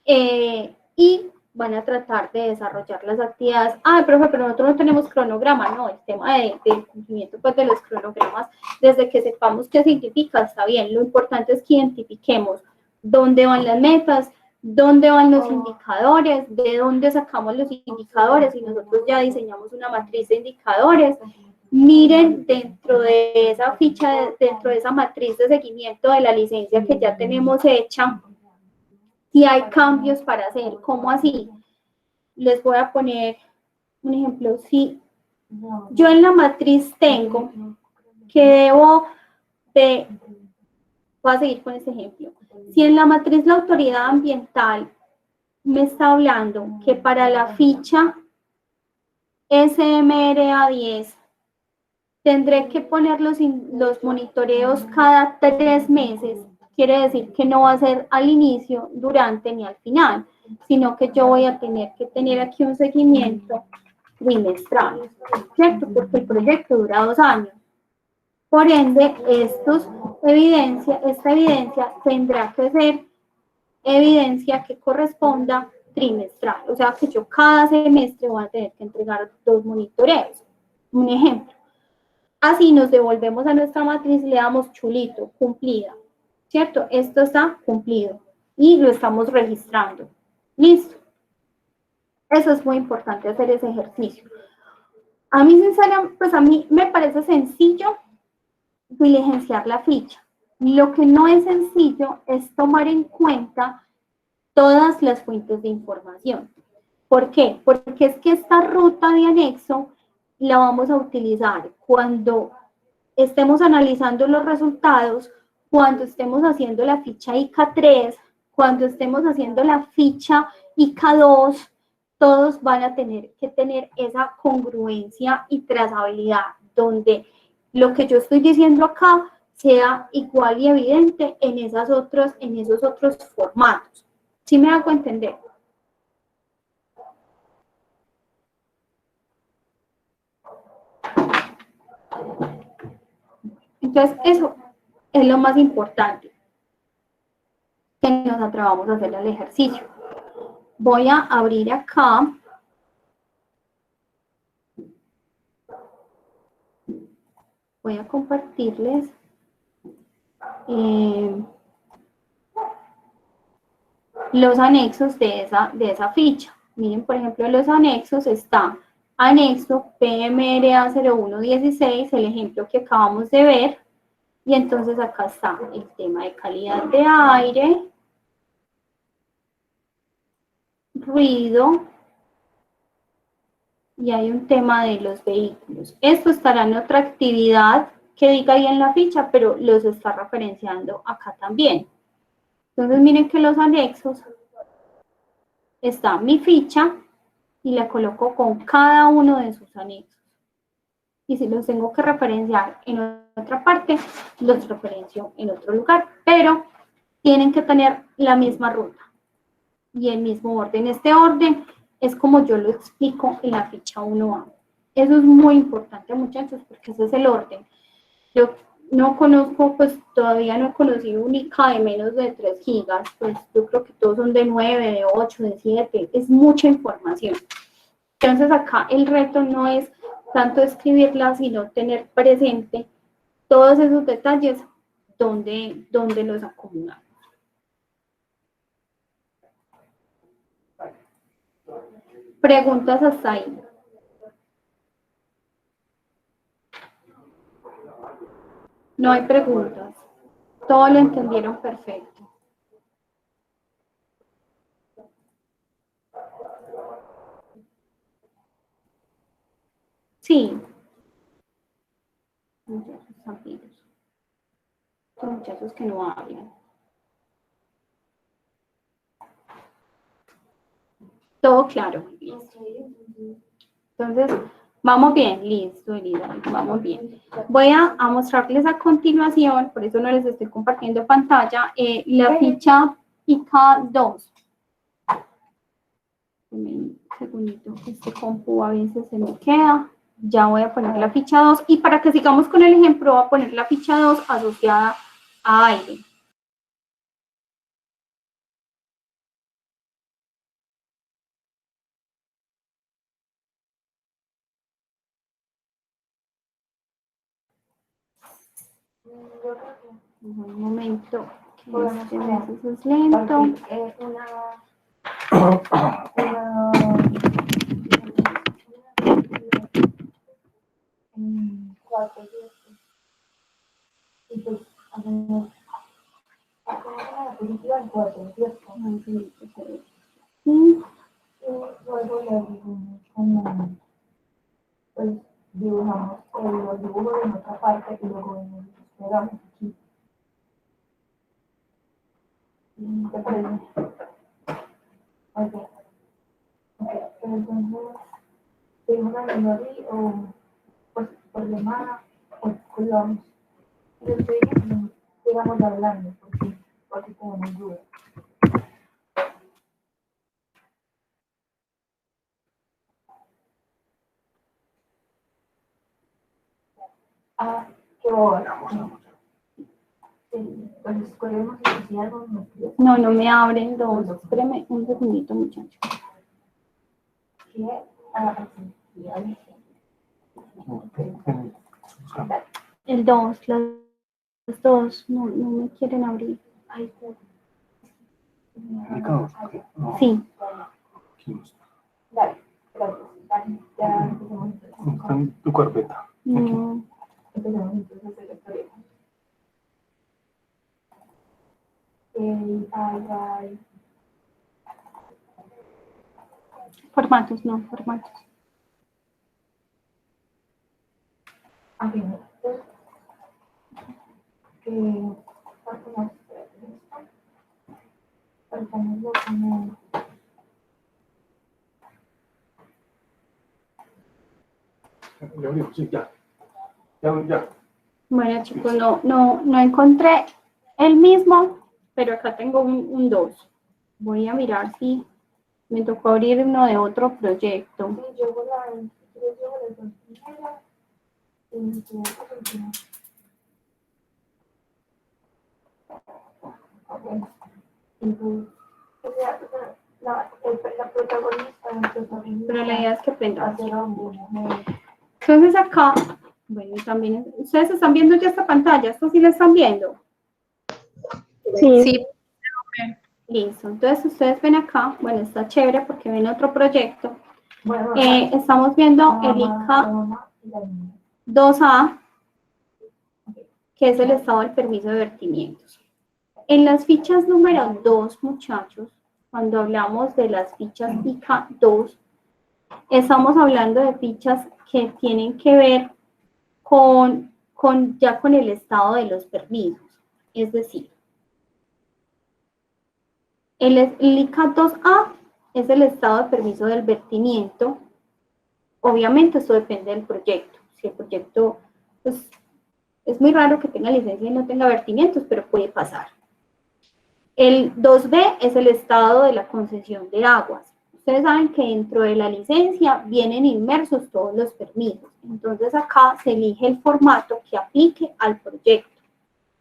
y van a tratar de desarrollar las actividades. Ah, profe, pero nosotros no tenemos cronograma. No, el tema del cumplimiento pues, de los cronogramas, desde que sepamos qué significa, está bien. Lo importante es que identifiquemos dónde van las metas, dónde van los indicadores, de dónde sacamos los indicadores, y nosotros ya diseñamos una matriz de indicadores. Miren dentro de esa ficha, dentro de esa matriz de seguimiento de la licencia que ya tenemos hecha, si hay cambios para hacer. ¿Cómo así? Les voy a poner un ejemplo. Si yo en la matriz tengo que debo de, voy a seguir con este ejemplo. Si en la matriz la autoridad ambiental me está hablando que para la ficha SMRA10 tendré que poner los monitoreos cada 3 meses, quiere decir que no va a ser al inicio, durante ni al final, sino que yo voy a tener que tener aquí un seguimiento trimestral, ¿cierto? Porque el proyecto dura 2 años. Por ende, esta evidencia tendrá que ser evidencia que corresponda trimestral. O sea, que yo cada semestre voy a tener que entregar 2 monitoreos. Un ejemplo. Así nos devolvemos a nuestra matriz y le damos chulito, cumplida, ¿cierto? Esto está cumplido y lo estamos registrando. Listo. Eso es muy importante, hacer ese ejercicio. A mí, sinceramente, pues a mí me parece sencillo diligenciar la ficha. Lo que no es sencillo es tomar en cuenta todas las fuentes de información. ¿Por qué? Porque es que esta ruta de anexo la vamos a utilizar cuando estemos analizando los resultados, cuando estemos haciendo la ficha ICA3, cuando estemos haciendo la ficha ICA2, todos van a tener que tener esa congruencia y trazabilidad, donde lo que yo estoy diciendo acá sea igual y evidente en esos otros formatos. ¿Sí me hago entender? Entonces, eso es lo más importante que nos atrevamos a hacer el ejercicio. Voy a abrir acá voy a compartirles los anexos de esa ficha. Miren, por ejemplo, los anexos está anexo PMRA 0116, el ejemplo que acabamos de ver, y entonces acá está el tema de calidad de aire, ruido, y hay un tema de los vehículos. Esto estará en otra actividad que diga ahí en la ficha, pero los está referenciando acá también. Entonces miren que los anexos, está mi ficha y la coloco con cada uno de sus anexos. Y si los tengo que referenciar en otra parte, los referencio en otro lugar, pero tienen que tener la misma ruta y el mismo orden. Este orden es como yo lo explico en la ficha 1A. Eso es muy importante, muchachos, porque ese es el orden. Yo no conozco, pues todavía no he conocido un ICA de menos de 3 gigas, pues yo creo que todos son de 9, de 8, de 7, es mucha información. Entonces acá el reto no es tanto escribirla, sino tener presente todos esos detalles donde los acomodamos. Preguntas hasta ahí. No hay preguntas. Todo lo entendieron perfecto. Sí. Muchachos amigos. Son muchachos que no hablan. Todo claro. Entonces, vamos bien, listo, Elida, vamos bien. Voy a mostrarles a continuación, por eso no les estoy compartiendo pantalla, la ficha ICA 2. Un segundito, este compu a veces se me queda. Ya voy a poner la ficha 2 y para que sigamos con el ejemplo voy a poner la ficha 2 asociada a aire. Un momento, que este a veces es lento. Luego le agregamos como, pues dibujamos los dibujos en otra parte y luego los pegamos aquí. ¿Te parece? Ok. Pero entonces, seguimos haciendo así o pues por llamada o colgamos. Yo estoy sigamos hablando porque tenemos dudas. Ah, qué boba. Pues podemos decir algo. No, no me abren dos. Espérame un segundito, muchachos. ¿Qué? Sí. El 2, los dos no me quieren abrir. Ay, sí. Dale, gracias. Ya empezamos. Está en tu carpeta. No. Empezamos entonces el lectoreo. Ay. Formatos, no, formatos. A fin, que como Sí, ya. Bueno, chicos, no encontré el mismo, pero acá tengo un 2. Voy a mirar si me tocó abrir uno de otro proyecto. yo llevo las dos primeras y tú las últimas. Ok. Entonces, la protagonista, Pero la idea es que aprendan. hacer hombre, mujer. Entonces acá Bueno, y también, ¿ustedes están viendo ya esta pantalla? ¿Esto sí la están viendo? Sí. Sí, Listo, entonces ustedes ven acá, bueno, está chévere porque ven otro proyecto. Bueno, Estamos viendo el ICA 2A, que es el estado del permiso de vertimientos. En las fichas número 2, muchachos, cuando hablamos de las fichas ICA 2, estamos hablando de fichas que tienen que ver ya con el estado de los permisos. Es decir, el ICA 2A es el estado de permiso del vertimiento. Obviamente esto depende del proyecto. Si el proyecto, pues, es muy raro que tenga licencia y no tenga vertimientos, pero puede pasar. El 2B es el estado de la concesión de aguas. Ustedes saben que dentro de la licencia vienen inmersos todos los permisos. Entonces acá se elige el formato que aplique al proyecto.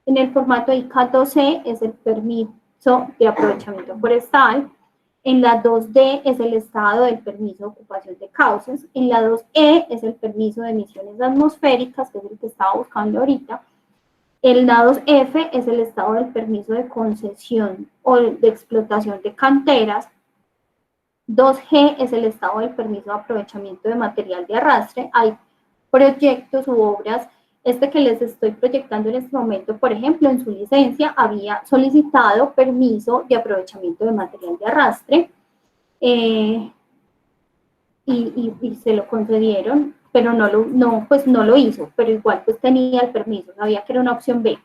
En el formato ICA 2C es el permiso de aprovechamiento forestal. En la 2D es el estado del permiso de ocupación de cauces. En la 2E es el permiso de emisiones atmosféricas, que es el que estaba buscando ahorita. El la 2F es el estado del permiso de concesión o de explotación de canteras. 2G es el estado del permiso de aprovechamiento de material de arrastre. Hay proyectos u obras, este que les estoy proyectando en este momento, por ejemplo, en su licencia había solicitado permiso de aprovechamiento de material de arrastre y se lo concedieron, pero no lo hizo, pero igual pues tenía el permiso, sabía que era una opción B.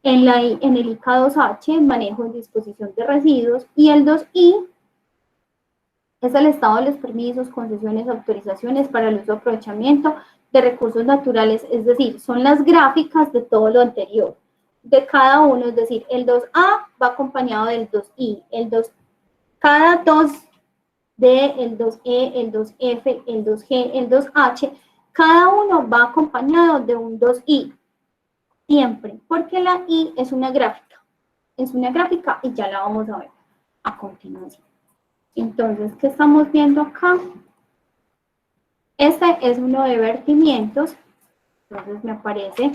En el ICA 2H, manejo en disposición de residuos, y el 2I es el estado de los permisos, concesiones, autorizaciones para el uso y aprovechamiento de recursos naturales, es decir, son las gráficas de todo lo anterior, de cada uno, es decir, el 2A va acompañado del 2I, cada 2D, el 2E, el 2F, el 2G, el 2H, cada uno va acompañado de un 2I, siempre, porque la I es una gráfica y ya la vamos a ver a continuación. Entonces, ¿qué estamos viendo acá? Este es uno de vertimientos, entonces me aparece,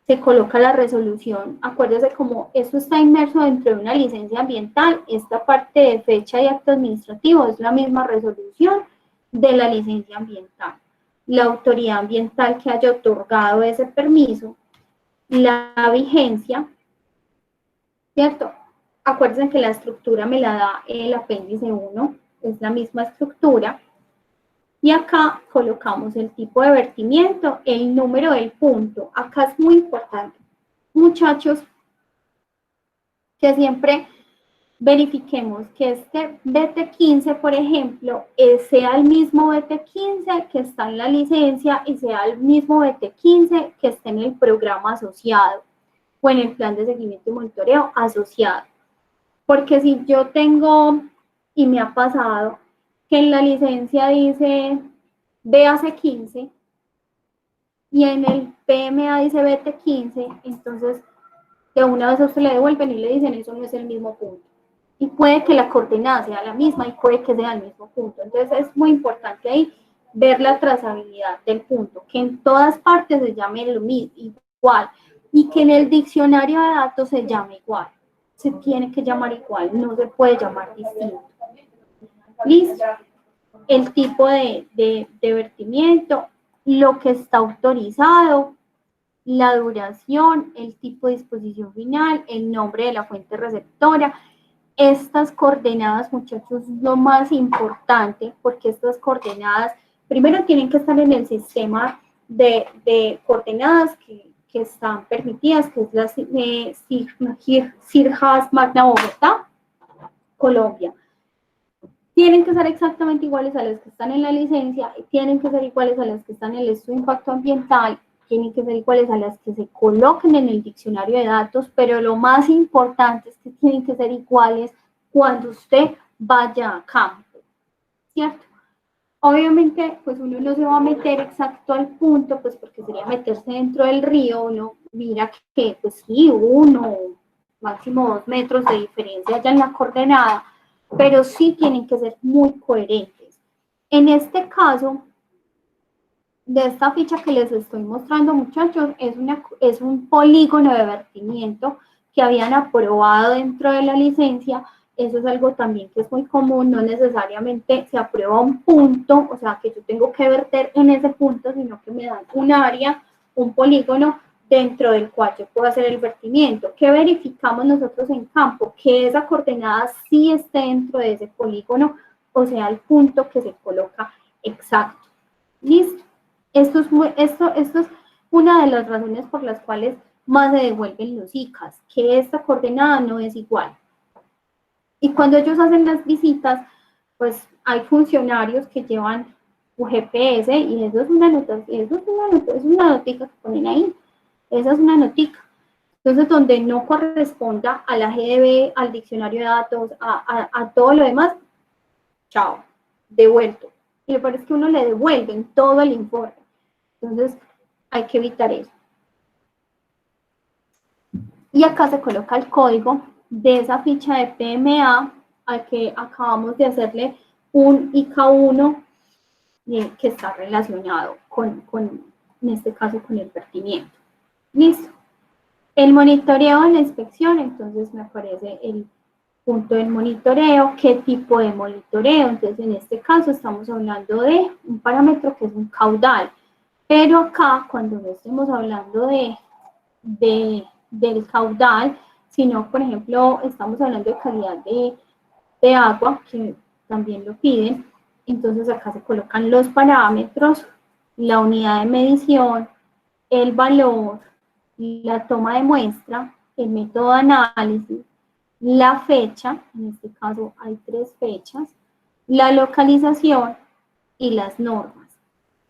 se coloca la resolución, acuérdese como esto está inmerso dentro de una licencia ambiental, esta parte de fecha y acto administrativo es la misma resolución de la licencia ambiental. La autoridad ambiental que haya otorgado ese permiso, la vigencia, ¿cierto? Acuérdense que la estructura me la da el apéndice 1, es la misma estructura. Y acá colocamos el tipo de vertimiento, el número del punto. Acá es muy importante, muchachos, que siempre verifiquemos que este BT15, por ejemplo, sea el mismo BT15 que está en la licencia y sea el mismo BT15 que esté en el programa asociado o en el plan de seguimiento y monitoreo asociado. Porque si yo tengo, y me ha pasado, que en la licencia dice BAC15 y en el PMA dice BT15, entonces de una vez a usted le devuelven y le dicen eso no es el mismo punto. Y puede que la coordenada sea la misma y puede que sea el mismo punto. Entonces es muy importante ahí ver la trazabilidad del punto, que en todas partes se llame lo mismo, igual, y que en el diccionario de datos se llame igual. Se tiene que llamar igual, no se puede llamar distinto. Listo. El tipo de vertimiento, lo que está autorizado, la duración, el tipo de disposición final, el nombre de la fuente receptora. Estas coordenadas, muchachos, es lo más importante, porque estas coordenadas, primero tienen que estar en el sistema de coordenadas que están permitidas, que es la CIRJAS Magna Bogotá, Colombia. Tienen que ser exactamente iguales a las que están en la licencia, tienen que ser iguales a las que están en el estudio de impacto ambiental, tienen que ser iguales a las que se coloquen en el diccionario de datos, pero lo más importante es que tienen que ser iguales cuando usted vaya a campo, ¿cierto? Obviamente, pues uno no se va a meter exacto al punto, pues porque sería meterse dentro del río, uno mira que pues sí, 1, máximo 2 metros de diferencia allá en la coordenada, pero sí tienen que ser muy coherentes. En este caso, de esta ficha que les estoy mostrando, muchachos, es un polígono de vertimiento que habían aprobado dentro de la licencia. Eso es algo también que es muy común, no necesariamente se aprueba un punto, o sea, que yo tengo que verter en ese punto, sino que me dan un área, un polígono, dentro del cual yo puedo hacer el vertimiento. ¿Qué verificamos nosotros en campo? Que esa coordenada sí esté dentro de ese polígono, o sea, el punto que se coloca exacto. ¿Listo? Esto es una de las razones por las cuales más se devuelven los ICAs, que esta coordenada no es igual. Y cuando ellos hacen las visitas, pues hay funcionarios que llevan un GPS y eso es una nota, es una notica que ponen ahí. Esa es una notica. Entonces, donde no corresponda a la GDB, al diccionario de datos, a todo lo demás, chao, devuelto. Y lo peor es que uno le devuelven todo el informe. Entonces, hay que evitar eso. Y acá se coloca el código de esa ficha de PMA al que acabamos de hacerle un IK1 que está relacionado en este caso, con el vertimiento. Listo. El monitoreo en la inspección, entonces me aparece el punto del monitoreo, qué tipo de monitoreo. Entonces, en este caso estamos hablando de un parámetro que es un caudal. Pero acá, cuando no estemos hablando del caudal, sino, por ejemplo, estamos hablando de calidad de agua, que también lo piden, entonces acá se colocan los parámetros, la unidad de medición, el valor, la toma de muestra, el método de análisis, la fecha, en este caso hay 3 fechas, la localización y las normas.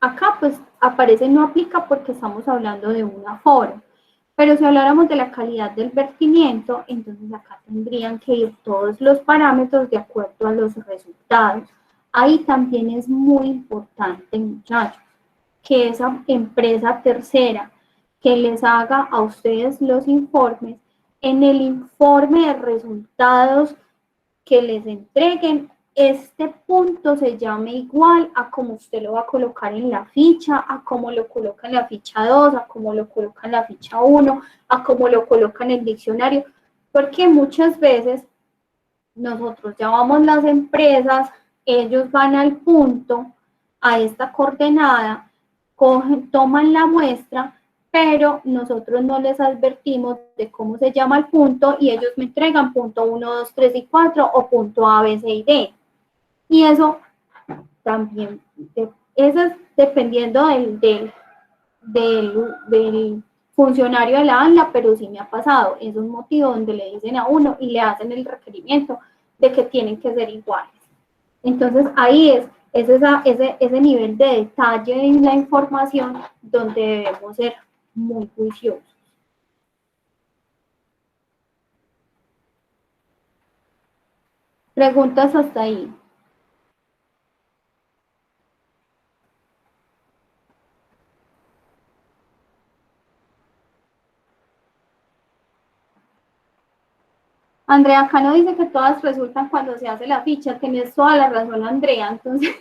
Acá pues aparece no aplica porque estamos hablando de un aforo, pero si habláramos de la calidad del vertimiento, entonces acá tendrían que ir todos los parámetros de acuerdo a los resultados. Ahí también es muy importante, muchachos, que esa empresa tercera que les haga a ustedes los informes, en el informe de resultados que les entreguen, este punto se llame igual a como usted lo va a colocar en la ficha, a como lo coloca en la ficha 2, a como lo coloca en la ficha 1, a como lo coloca en el diccionario, porque muchas veces nosotros llamamos las empresas, ellos van al punto, a esta coordenada, toman la muestra, pero nosotros no les advertimos de cómo se llama el punto y ellos me entregan punto 1, 2, 3 y 4 o punto A, B, C y D. Y eso también, eso es dependiendo del funcionario de la ANLA, pero sí me ha pasado. Es un motivo donde le dicen a uno y le hacen el requerimiento de que tienen que ser iguales. Entonces ahí es ese nivel de detalle en la información donde debemos ser muy juiciosos. Preguntas hasta ahí. Andrea acá no dice que todas resultan cuando se hace la ficha. Tienes toda la razón, Andrea. Entonces,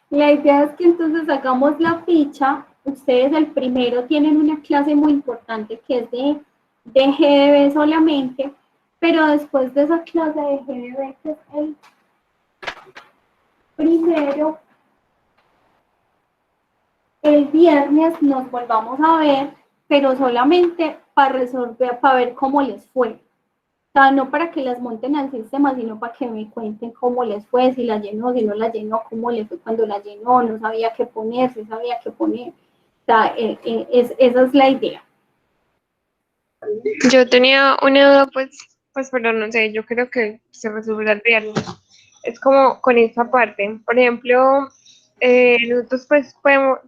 la idea es que entonces hagamos la ficha. Ustedes el primero tienen una clase muy importante que es de GDB solamente, pero después de esa clase de GDB, que es el primero, el viernes nos volvamos a ver, pero solamente para resolver, para ver cómo les fue. O sea, no para que las monten al sistema, sino para que me cuenten cómo les fue, si la llenó, si no la llenó, cómo le fue cuando la llenó, no sabía qué poner, si sabía qué poner. O sea, esa es la idea. Yo tenía una duda, pues, pero no sé, yo creo que se resolverá el viernes. Es como con esta parte. Por ejemplo, nosotros pues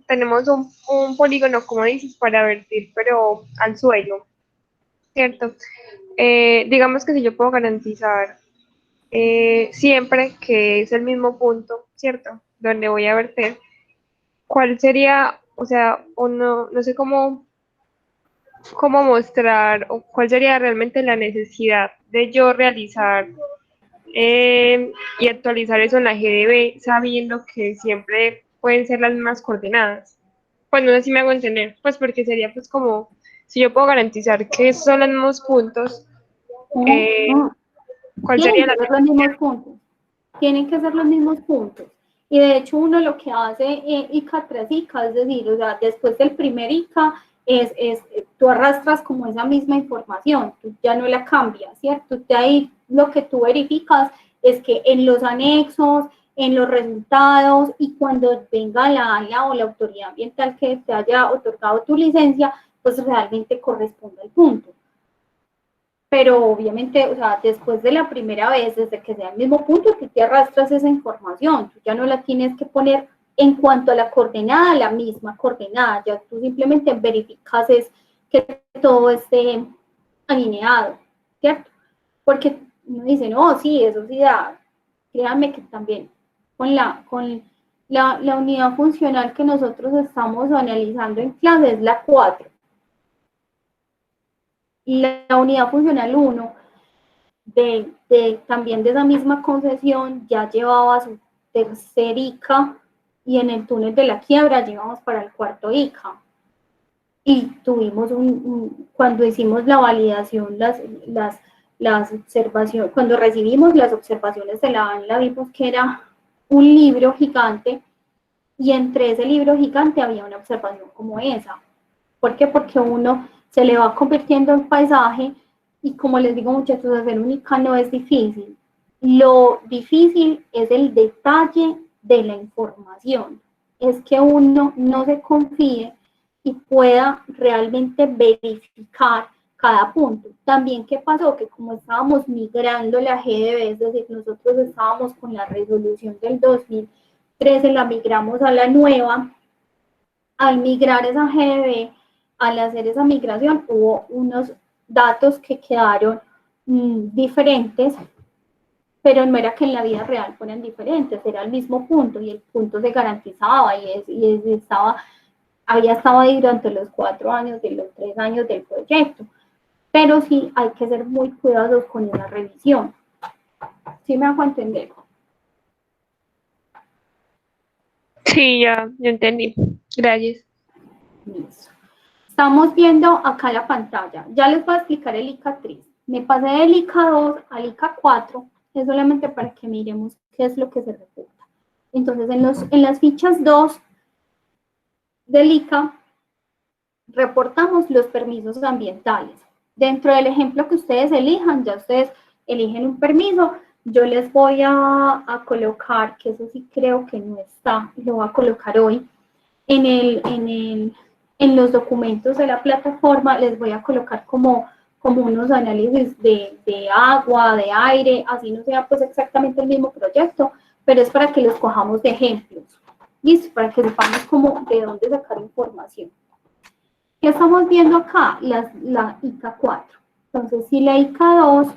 tenemos un polígono, como dices, para vertir, pero al suelo, ¿cierto? Digamos que si yo puedo garantizar siempre que es el mismo punto, ¿cierto? Donde voy a verter, ¿cuál sería, o sea, o no sé cómo mostrar o cuál sería realmente la necesidad de yo realizar y actualizar eso en la GDB, sabiendo que siempre pueden ser las mismas coordenadas. Pues no sé si me hago entender, pues porque sería pues como, si yo puedo garantizar que son los mismos puntos, eh, ¿cuál Tienen sería que la ser los mismos puntos. Tienen que ser los mismos puntos. Y de hecho uno lo que hace ICA tras ICA, es decir, o sea, después del primer ICA, tú arrastras como esa misma información, tú ya no la cambias, ¿cierto? De ahí lo que tú verificas es que en los anexos, en los resultados y cuando venga la ANLA o la autoridad ambiental que te haya otorgado tu licencia, pues realmente corresponde al punto. Pero obviamente, o sea, después de la primera vez, desde que sea el mismo punto, tú te arrastras esa información, tú ya no la tienes que poner en cuanto a la coordenada, la misma coordenada, ya tú simplemente verificas es que todo esté alineado, ¿cierto? Porque uno dice, no, sí, eso sí da, créanme que también con la unidad funcional que nosotros estamos analizando en clase es la 4. La unidad funcional 1 también de esa misma concesión ya llevaba su tercer ICA y en el túnel de la quiebra llevamos para el cuarto ICA. Y tuvimos cuando hicimos la validación, las observaciones, cuando recibimos las observaciones de la ANLA, vimos que era un libro gigante y entre ese libro gigante había una observación como esa. ¿Por qué? Porque uno se le va convirtiendo en paisaje y como les digo muchachos, hacer un ICA no es difícil. Lo difícil es el detalle de la información. Es que uno no se confíe y pueda realmente verificar cada punto. También, ¿qué pasó? Que como estábamos migrando la GDB, es decir, nosotros estábamos con la resolución del 2013, la migramos a la nueva. Al migrar esa GDB, al hacer esa migración, hubo unos datos que quedaron diferentes, pero no era que en la vida real fueran diferentes, era el mismo punto y el punto se garantizaba había estado ahí durante los 4 años, de los 3 años del proyecto. Pero sí hay que ser muy cuidadosos con esa revisión. ¿Sí me hago entender? Sí, ya entendí. Gracias. Listo. Estamos viendo acá la pantalla. Ya les voy a explicar el ICA 3. Me pasé del ICA 2 al ICA 4, es solamente para que miremos qué es lo que se reporta. Entonces, en las fichas 2 del ICA, reportamos los permisos ambientales. Dentro del ejemplo que ustedes elijan, ya ustedes eligen un permiso, yo les voy a colocar, que eso sí creo que no está, lo voy a colocar hoy, en los documentos de la plataforma les voy a colocar como unos análisis de agua, de aire, así no sea pues exactamente el mismo proyecto, pero es para que los cojamos de ejemplos, ¿listo? Para que sepamos cómo, de dónde sacar información. ¿Qué estamos viendo acá? La ICA 4. Entonces, si la ICA 2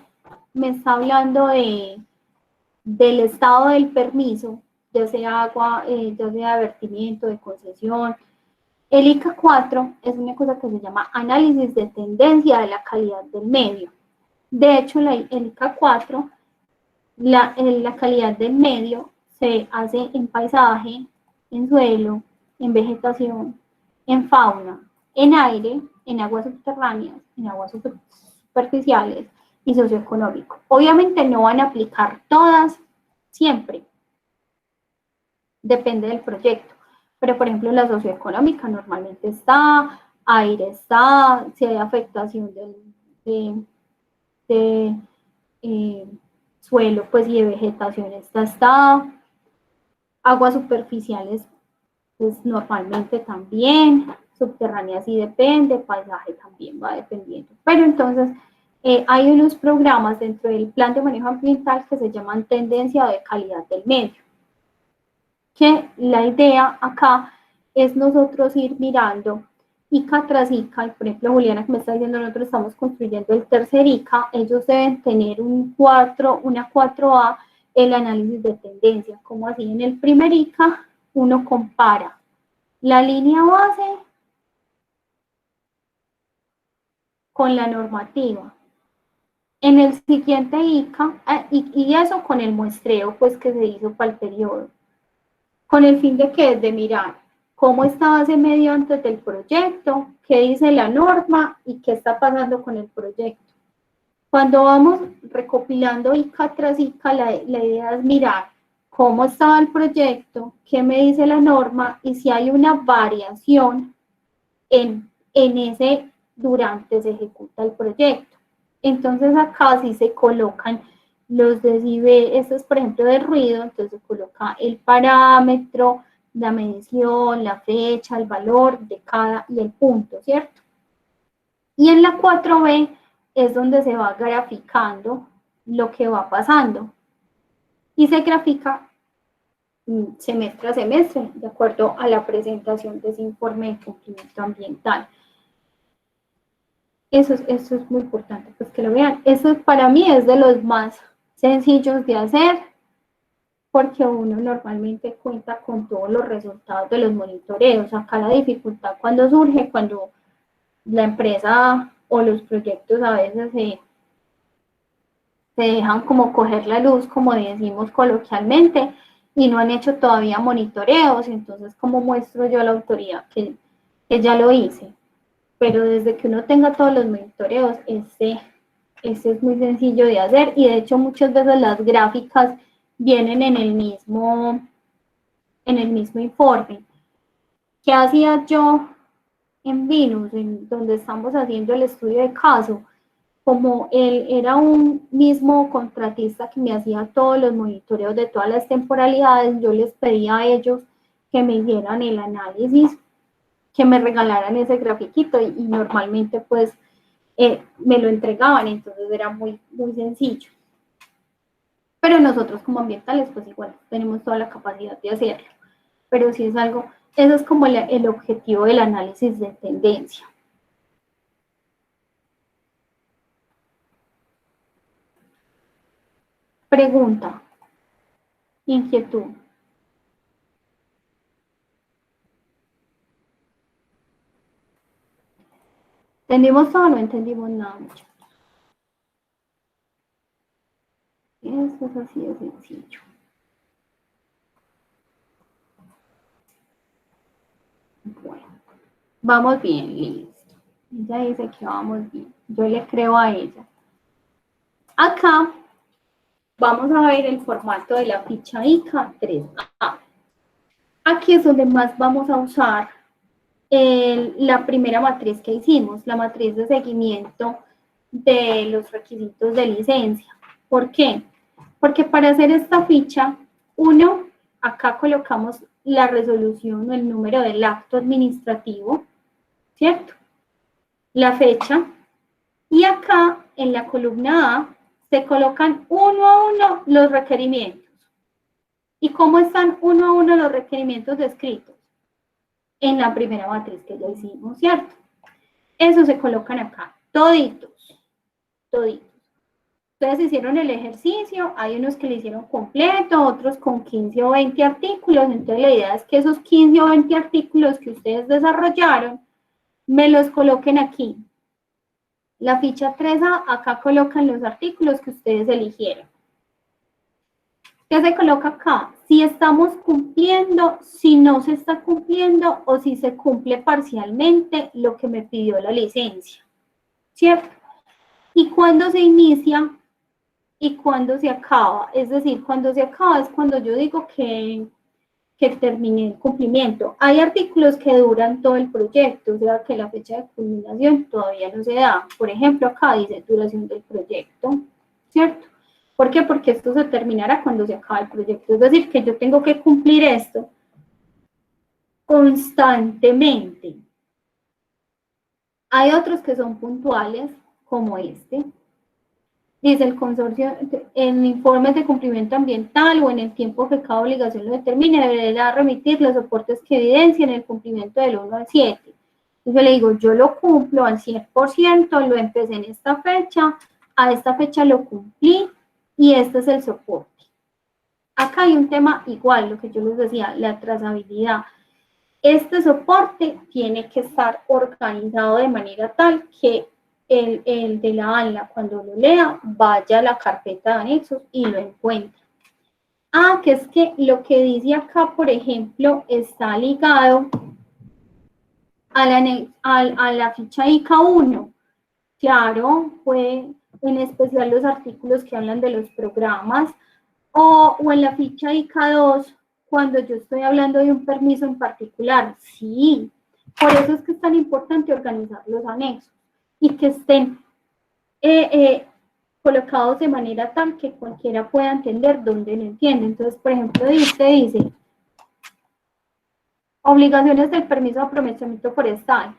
me está hablando del estado del permiso, ya sea agua, ya sea de vertimiento, de concesión. El ICA 4 es una cosa que se llama análisis de tendencia de la calidad del medio. De hecho, el ICA 4, la calidad del medio se hace en paisaje, en suelo, en vegetación, en fauna, en aire, en aguas subterráneas, en aguas superficiales y socioeconómico. Obviamente no van a aplicar todas siempre, depende del proyecto, pero por ejemplo la socioeconómica normalmente está, aire está, si hay afectación de suelo pues y de vegetación está, aguas superficiales pues normalmente también, subterráneas sí depende, paisaje también va dependiendo, pero entonces hay unos programas dentro del plan de manejo ambiental que se llaman tendencia de calidad del medio, que la idea acá es nosotros ir mirando ICA tras ICA, y por ejemplo Juliana que me está diciendo nosotros estamos construyendo el tercer ICA, ellos deben tener una 4A, el análisis de tendencia, como así en el primer ICA uno compara la línea base con la normativa. En el siguiente ICA, y eso con el muestreo pues que se hizo para el periodo. con el fin de que de mirar cómo estaba ese medio antes del proyecto, qué dice la norma y qué está pasando con el proyecto. Cuando vamos recopilando ICA tras ICA, la idea es mirar cómo estaba el proyecto, qué me dice la norma y si hay una variación en ese durante se ejecuta el proyecto. Entonces acá sí se colocan los decibeles, esto es por ejemplo de ruido, entonces se coloca el parámetro, la medición, la fecha, el valor de cada y el punto, ¿cierto? Y en la 4B es donde se va graficando lo que va pasando. Y se grafica semestre a semestre, de acuerdo a la presentación de ese informe de cumplimiento ambiental. Eso es muy importante, pues que lo vean. Eso para mí es de los más sencillos de hacer, porque uno normalmente cuenta con todos los resultados de los monitoreos. Acá la dificultad cuando surge, cuando la empresa o los proyectos a veces se dejan como coger la luz, como decimos coloquialmente, y no han hecho todavía monitoreos, entonces ¿cómo muestro yo a la autoridad que ya lo hice? Pero desde que uno tenga todos los monitoreos, este es muy sencillo de hacer, y de hecho muchas veces las gráficas vienen en el mismo informe. ¿Qué hacía yo en Venus, donde estamos haciendo el estudio de caso? Como él era un mismo contratista que me hacía todos los monitoreos de todas las temporalidades, yo les pedía a ellos que me hicieran el análisis, que me regalaran ese grafiquito y normalmente pues me lo entregaban, entonces era muy, muy sencillo. Pero nosotros como ambientales pues igual tenemos toda la capacidad de hacerlo, pero sí es algo, eso es como el objetivo del análisis de tendencia. Pregunta, inquietud. ¿Entendimos todo o no entendimos nada mucho? Eso es así de sencillo. Bueno, vamos bien, listo. Ella dice que vamos bien. Yo le creo a ella. Acá vamos a ver el formato de la ficha ICA 3A. Aquí es donde más vamos a usar la primera matriz que hicimos, la matriz de seguimiento de los requisitos de licencia. ¿Por qué? Porque para hacer esta ficha, acá colocamos la resolución o el número del acto administrativo, ¿cierto? La fecha, y acá en la columna A se colocan uno a uno los requerimientos. ¿Y cómo están uno a uno los requerimientos descritos? En la primera matriz que ya hicimos, ¿cierto? Eso se colocan acá, toditos. Ustedes hicieron el ejercicio, hay unos que lo hicieron completo, otros con 15 o 20 artículos, entonces la idea es que esos 15 o 20 artículos que ustedes desarrollaron, me los coloquen aquí. La ficha 3A, acá colocan los artículos que ustedes eligieron. ¿Qué se coloca acá? Si estamos cumpliendo, si no se está cumpliendo o si se cumple parcialmente lo que me pidió la licencia, ¿cierto? Y cuándo se inicia y cuándo se acaba. Es decir, cuando se acaba es cuando yo digo que terminé el cumplimiento. Hay artículos que duran todo el proyecto, o sea que la fecha de culminación todavía no se da. Por ejemplo, acá dice duración del proyecto, ¿cierto? ¿Por qué? Porque esto se terminará cuando se acaba el proyecto. Es decir, que yo tengo que cumplir esto constantemente. Hay otros que son puntuales, como este. Dice el consorcio, en informes de cumplimiento ambiental o en el tiempo que cada obligación lo determine, deberá remitir los soportes que evidencien el cumplimiento del 1 al 7. Entonces le digo, yo lo cumplo al 100%, lo empecé en esta fecha, a esta fecha lo cumplí y este es el soporte. Acá hay un tema igual, lo que yo les decía, la trazabilidad. Este soporte tiene que estar organizado de manera tal que el de la ANLA, cuando lo lea, vaya a la carpeta de anexos y lo encuentre. Que es que lo que dice acá, por ejemplo, está ligado a la ficha ICA1. Claro, fue en especial los artículos que hablan de los programas, o en la ficha ICA2, cuando yo estoy hablando de un permiso en particular. Sí, por eso es que es tan importante organizar los anexos y que estén colocados de manera tal que cualquiera pueda entender dónde lo entiende. Entonces, por ejemplo, dice obligaciones del permiso de aprovechamiento forestal.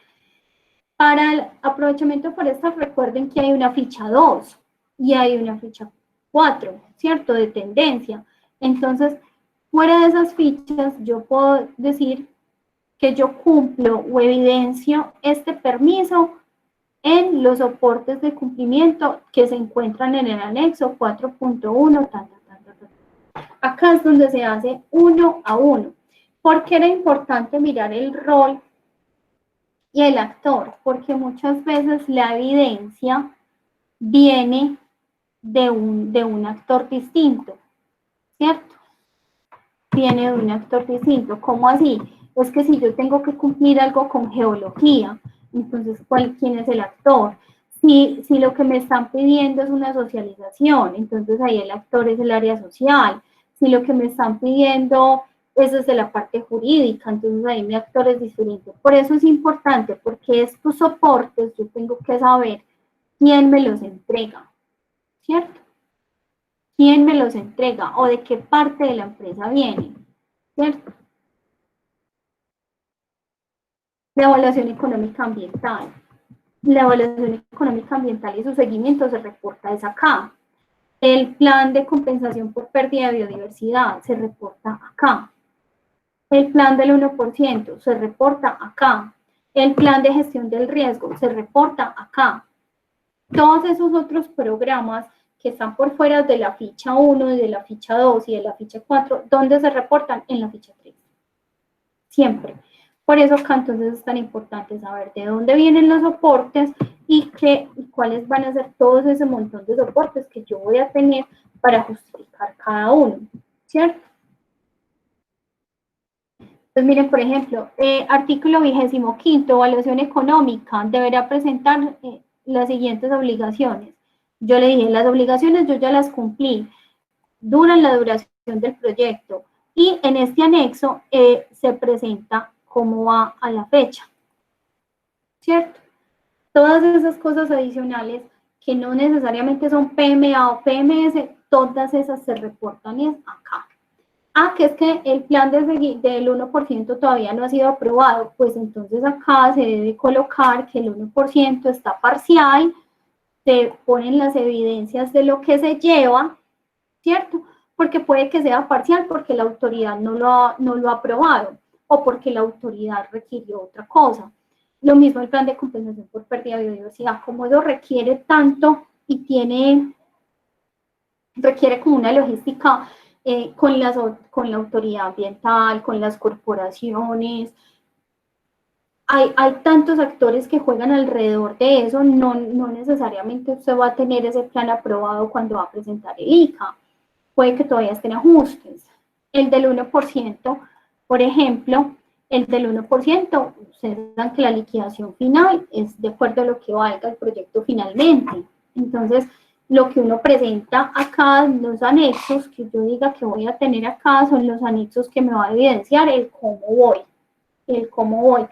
Para el aprovechamiento forestal, recuerden que hay una ficha 2 y hay una ficha 4, ¿cierto? De tendencia. Entonces, fuera de esas fichas, yo puedo decir que yo cumplo o evidencio este permiso en los soportes de cumplimiento que se encuentran en el anexo 4.1. Acá es donde se hace uno a uno. ¿Por qué era importante mirar el rol y el actor? Porque muchas veces la evidencia viene de un actor distinto, ¿cierto? Viene de un actor distinto. ¿Cómo así? Es que si yo tengo que cumplir algo con geología, entonces, ¿quién es el actor? Si lo que me están pidiendo es una socialización, entonces ahí el actor es el área social. Si lo que me están pidiendo es desde la parte jurídica, entonces ahí mi actor es diferente. Por eso es importante, porque estos soportes yo tengo que saber quién me los entrega, ¿cierto? ¿Quién me los entrega o de qué parte de la empresa vienen? ¿Cierto? La evaluación económica ambiental. La evaluación económica ambiental y su seguimiento se reporta es acá. El plan de compensación por pérdida de biodiversidad se reporta acá. El plan del 1% se reporta acá. El plan de gestión del riesgo se reporta acá. Todos esos otros programas que están por fuera de la ficha 1, de la ficha 2 y de la ficha 4, ¿dónde se reportan? En la ficha 3. Siempre. Por eso acá entonces es tan importante saber de dónde vienen los soportes y cuáles van a ser todos ese montón de soportes que yo voy a tener para justificar cada uno, ¿cierto? Entonces miren, por ejemplo, artículo 25, evaluación económica, deberá presentar las siguientes obligaciones. Yo le dije, las obligaciones yo ya las cumplí, duran la duración del proyecto y en este anexo se presenta cómo va a la fecha, ¿cierto? Todas esas cosas adicionales que no necesariamente son PMA o PMS, todas esas se reportan acá. Que es que el plan del 1% todavía no ha sido aprobado, pues entonces acá se debe colocar que el 1% está parcial, se ponen las evidencias de lo que se lleva, ¿cierto? Porque puede que sea parcial porque la autoridad no lo ha aprobado o porque la autoridad requirió otra cosa. Lo mismo el plan de compensación por pérdida de biodiversidad, como eso requiere tanto y requiere como una logística con la autoridad ambiental, con las corporaciones. Hay tantos actores que juegan alrededor de eso, no necesariamente usted va a tener ese plan aprobado cuando va a presentar el ICA. Puede que todavía estén ajustes. El del 1%, por ejemplo, el del 1%, ustedes saben que la liquidación final es de acuerdo a lo que valga el proyecto finalmente. Entonces, lo que uno presenta acá, los anexos que yo diga que voy a tener acá, son los anexos que me va a evidenciar el cómo voy.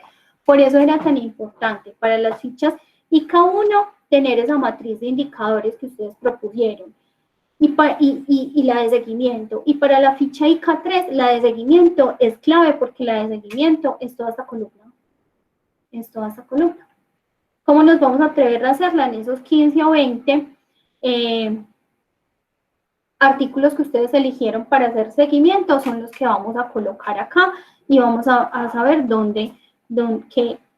Por eso era tan importante para las fichas ICA1 tener esa matriz de indicadores que ustedes propusieron y la de seguimiento. Y para la ficha ICA3, la de seguimiento es clave porque la de seguimiento es toda esta columna. ¿Cómo nos vamos a atrever a hacerla en esos 15 o 20 artículos que ustedes eligieron para hacer seguimiento? Son los que vamos a colocar acá y vamos a saber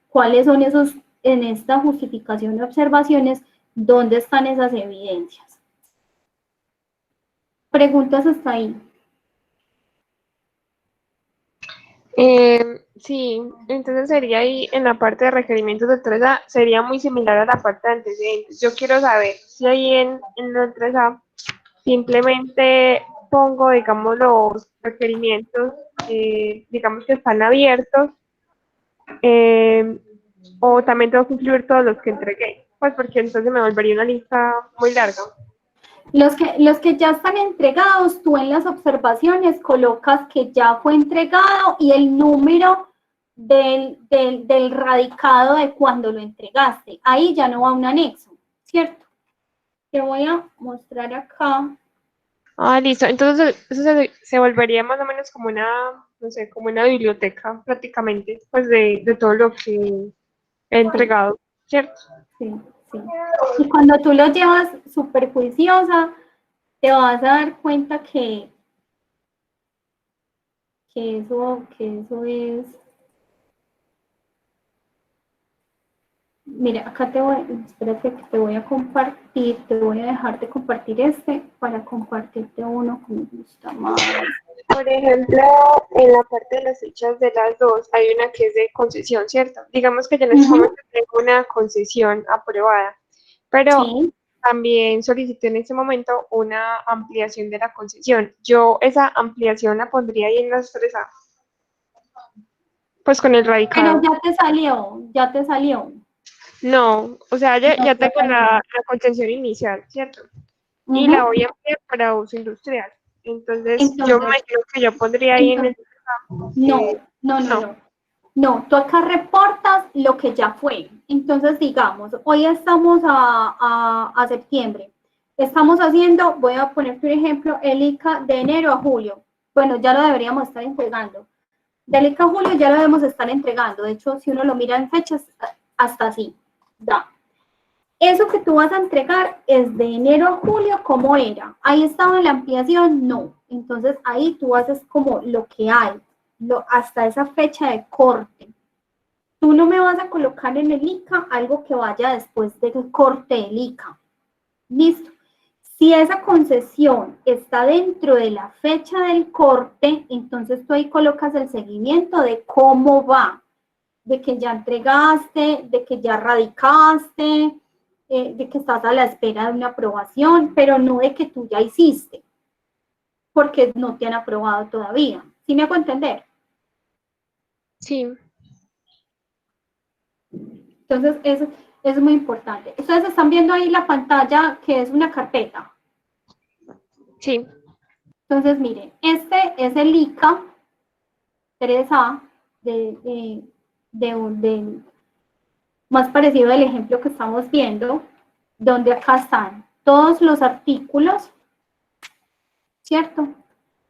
cuáles son esos, en esta justificación de observaciones, dónde están esas evidencias. ¿Preguntas hasta ahí? Sí, entonces sería ahí en la parte de requerimientos de 3A, sería muy similar a la parte de antecedentes. Yo quiero saber si ahí en el 3A simplemente pongo, digamos, los requerimientos, digamos que están abiertos, eh, o también tengo que incluir todos los que entregué, pues porque entonces me volvería una lista muy larga. Los que ya están entregados, tú en las observaciones colocas que ya fue entregado y el número del radicado de cuando lo entregaste. Ahí ya no va un anexo, ¿cierto? Te voy a mostrar acá. Ah, listo. Entonces eso se volvería más o menos como una, no sé, como una biblioteca prácticamente, pues de todo lo que he entregado, ¿cierto? Sí, sí. Y cuando tú lo llevas súper juiciosa, te vas a dar cuenta que eso es... Mira, acá espérate que te voy a compartir, te voy a dejar de compartir para compartirte uno que me gusta más. Por ejemplo, en la parte de las fichas de las dos, hay una que es de concesión, ¿cierto? Digamos que yo en este momento tengo una concesión aprobada, pero Sí. también solicité en este momento una ampliación de la concesión. Yo esa ampliación la pondría ahí en la expresa, pues con el Pero radicado. ya te salió. No, o sea, No ya te tengo salió. la concesión inicial, ¿cierto? Y la voy a ampliar para uso industrial. Entonces, yo me Entonces, imagino que yo pondría ahí en el... no. no. No, tú acá reportas lo que ya fue. Entonces, digamos, hoy estamos a septiembre. Estamos haciendo, voy a ponerte un ejemplo, el ICA de enero a julio. Bueno, ya lo deberíamos estar entregando. Del ICA a julio ya lo debemos estar entregando. De hecho, si uno lo mira en fechas, hasta así. Da. Eso que tú vas a entregar es de enero a julio, ¿cómo era? ¿Ahí estaba la ampliación? No. Entonces, ahí tú haces como lo que hay. Hasta esa fecha de corte. Tú no me vas a colocar en el ICA algo que vaya después del corte del ICA. Listo. Si esa concesión está dentro de la fecha del corte, entonces tú ahí colocas el seguimiento de cómo va, de que ya entregaste, de que ya radicaste, de que estás a la espera de una aprobación, pero no de que tú ya hiciste, porque no te han aprobado todavía. ¿Sí me hago entender? Sí, Entonces, eso es muy importante. Ustedes están viendo ahí la pantalla que es una carpeta. sí. Entonces, miren, este es el ICA 3A de más parecido al ejemplo que estamos viendo, donde acá están todos los artículos, ¿cierto?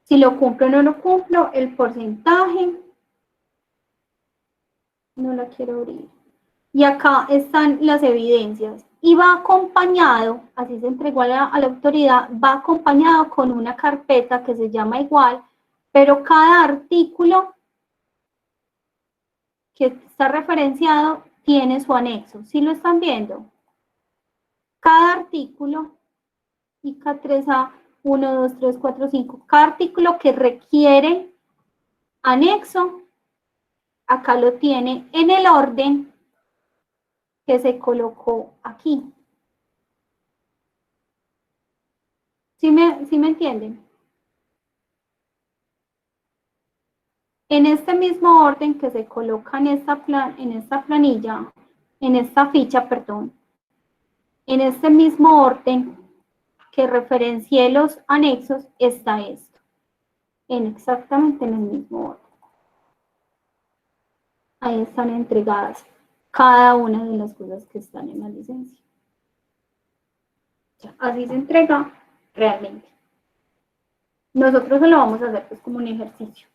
Si lo cumplo o no lo cumplo, el porcentaje. No la quiero abrir. Y acá están las evidencias. Y va acompañado, así se entregó a la autoridad, va acompañado con una carpeta que se llama igual, pero cada artículo que está referenciado tiene su anexo. ¿Sí lo están viendo? Cada artículo, ICA 3A, 1, 2, 3, 4, 5, cada artículo que requiere anexo, acá lo tiene en el orden que se colocó aquí. ¿Sí me entienden? En este mismo orden que se coloca en esta planilla, en esta ficha, perdón, en este mismo orden que referencié los anexos, está esto, exactamente en el mismo orden. Ahí están entregadas cada una de las cosas que están en la licencia. Así se entrega realmente. Nosotros se lo vamos a hacer pues como un ejercicio.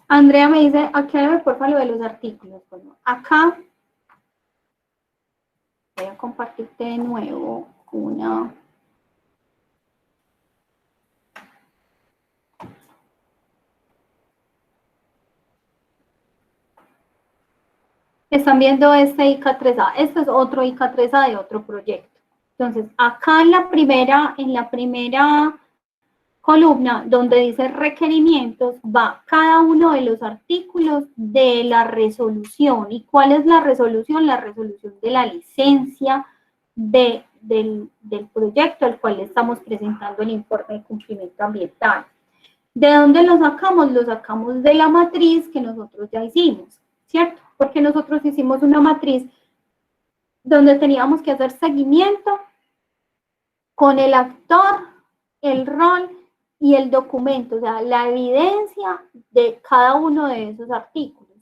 Andrea me dice, aclárame porfa lo de los artículos. Bueno, acá voy a compartirte de nuevo una... Están viendo este ICA 3A. Este es otro ICA 3A de otro proyecto. Entonces, acá en la primera columna donde dice requerimientos va cada uno de los artículos de la resolución. ¿Y cuál es la resolución? La resolución de la licencia del proyecto al cual estamos presentando el informe de cumplimiento ambiental. ¿De dónde lo sacamos? Lo sacamos de la matriz que nosotros ya hicimos, ¿cierto? Porque nosotros hicimos una matriz donde teníamos que hacer seguimiento con el actor, el rol y el documento, o sea, la evidencia de cada uno de esos artículos,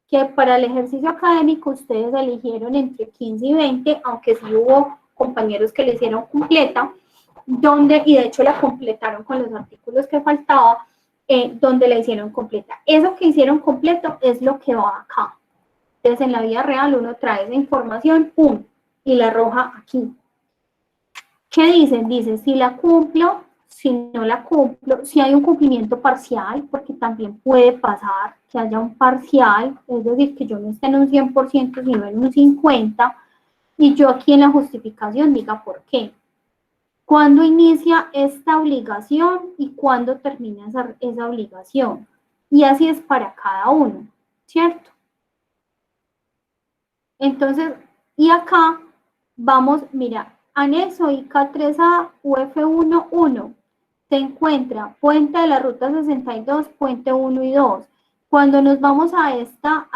que para el ejercicio académico ustedes eligieron entre 15 y 20, aunque sí hubo compañeros que le hicieron completa, y de hecho la completaron con los artículos que faltaba, donde la hicieron completa. Eso que hicieron completo es lo que va acá. Entonces, en la vida real uno trae esa información, ¡pum!, y la arroja aquí. ¿Qué dicen? Dice, si la cumplo, si no la cumplo, si hay un cumplimiento parcial, porque también puede pasar que haya un parcial, es decir, que yo no esté en un 100%, sino en un 50%, y yo aquí en la justificación diga por qué. ¿Cuándo inicia esta obligación y cuándo termina esa obligación? Y así es para cada uno, ¿cierto? Entonces, y acá vamos, mira, anexo IK3A UF11 se encuentra puente de la ruta 62, puente 1 y 2. Cuando nos vamos a esta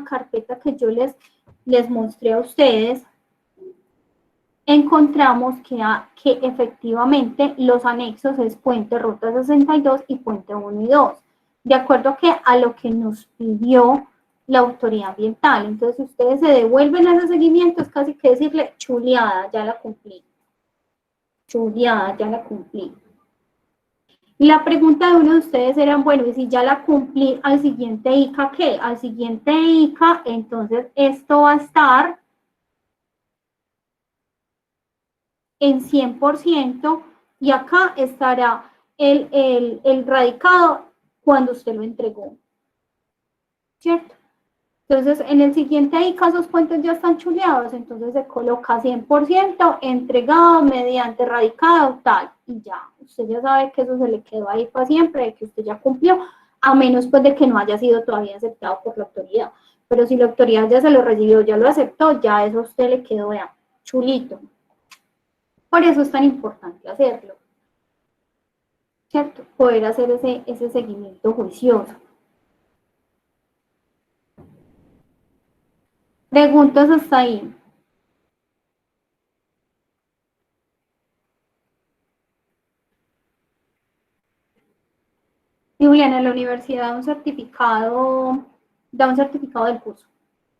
carpeta que yo les mostré a ustedes, encontramos que efectivamente los anexos es puente ruta 62 y puente 1 y 2, de acuerdo a lo que nos pidió la autoridad ambiental. Entonces, si ustedes se devuelven a ese seguimiento, es casi que decirle, chuleada, ya la cumplí. Chuleada, ya la cumplí. Y la pregunta de uno de ustedes era, bueno, y si ya la cumplí, al siguiente ICA, ¿qué? Al siguiente ICA, entonces esto va a estar en 100% y acá estará el radicado cuando usted lo entregó, ¿cierto? Entonces, en el siguiente ICA esos puentes ya están chuleados, entonces se coloca 100% entregado mediante radicado tal, y ya, usted ya sabe que eso se le quedó ahí para siempre, de que usted ya cumplió, a menos pues de que no haya sido todavía aceptado por la autoridad. Pero si la autoridad ya se lo recibió, ya lo aceptó, ya eso a usted le quedó, vea, chulito. Por eso es tan importante hacerlo, ¿cierto? Poder hacer ese seguimiento juicioso. Preguntas hasta ahí. Y Juliana, la universidad da un certificado del curso,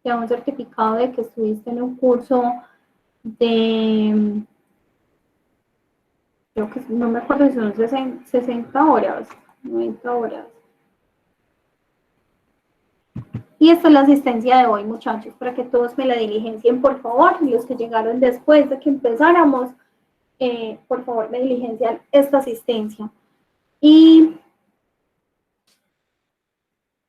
da un certificado de que estuviste en un curso de, creo que no me acuerdo si son 60 horas, 90 horas. Y esta es la asistencia de hoy, muchachos, para que todos me la diligencien, por favor, y los que llegaron después de que empezáramos, por favor, me diligencian esta asistencia. Y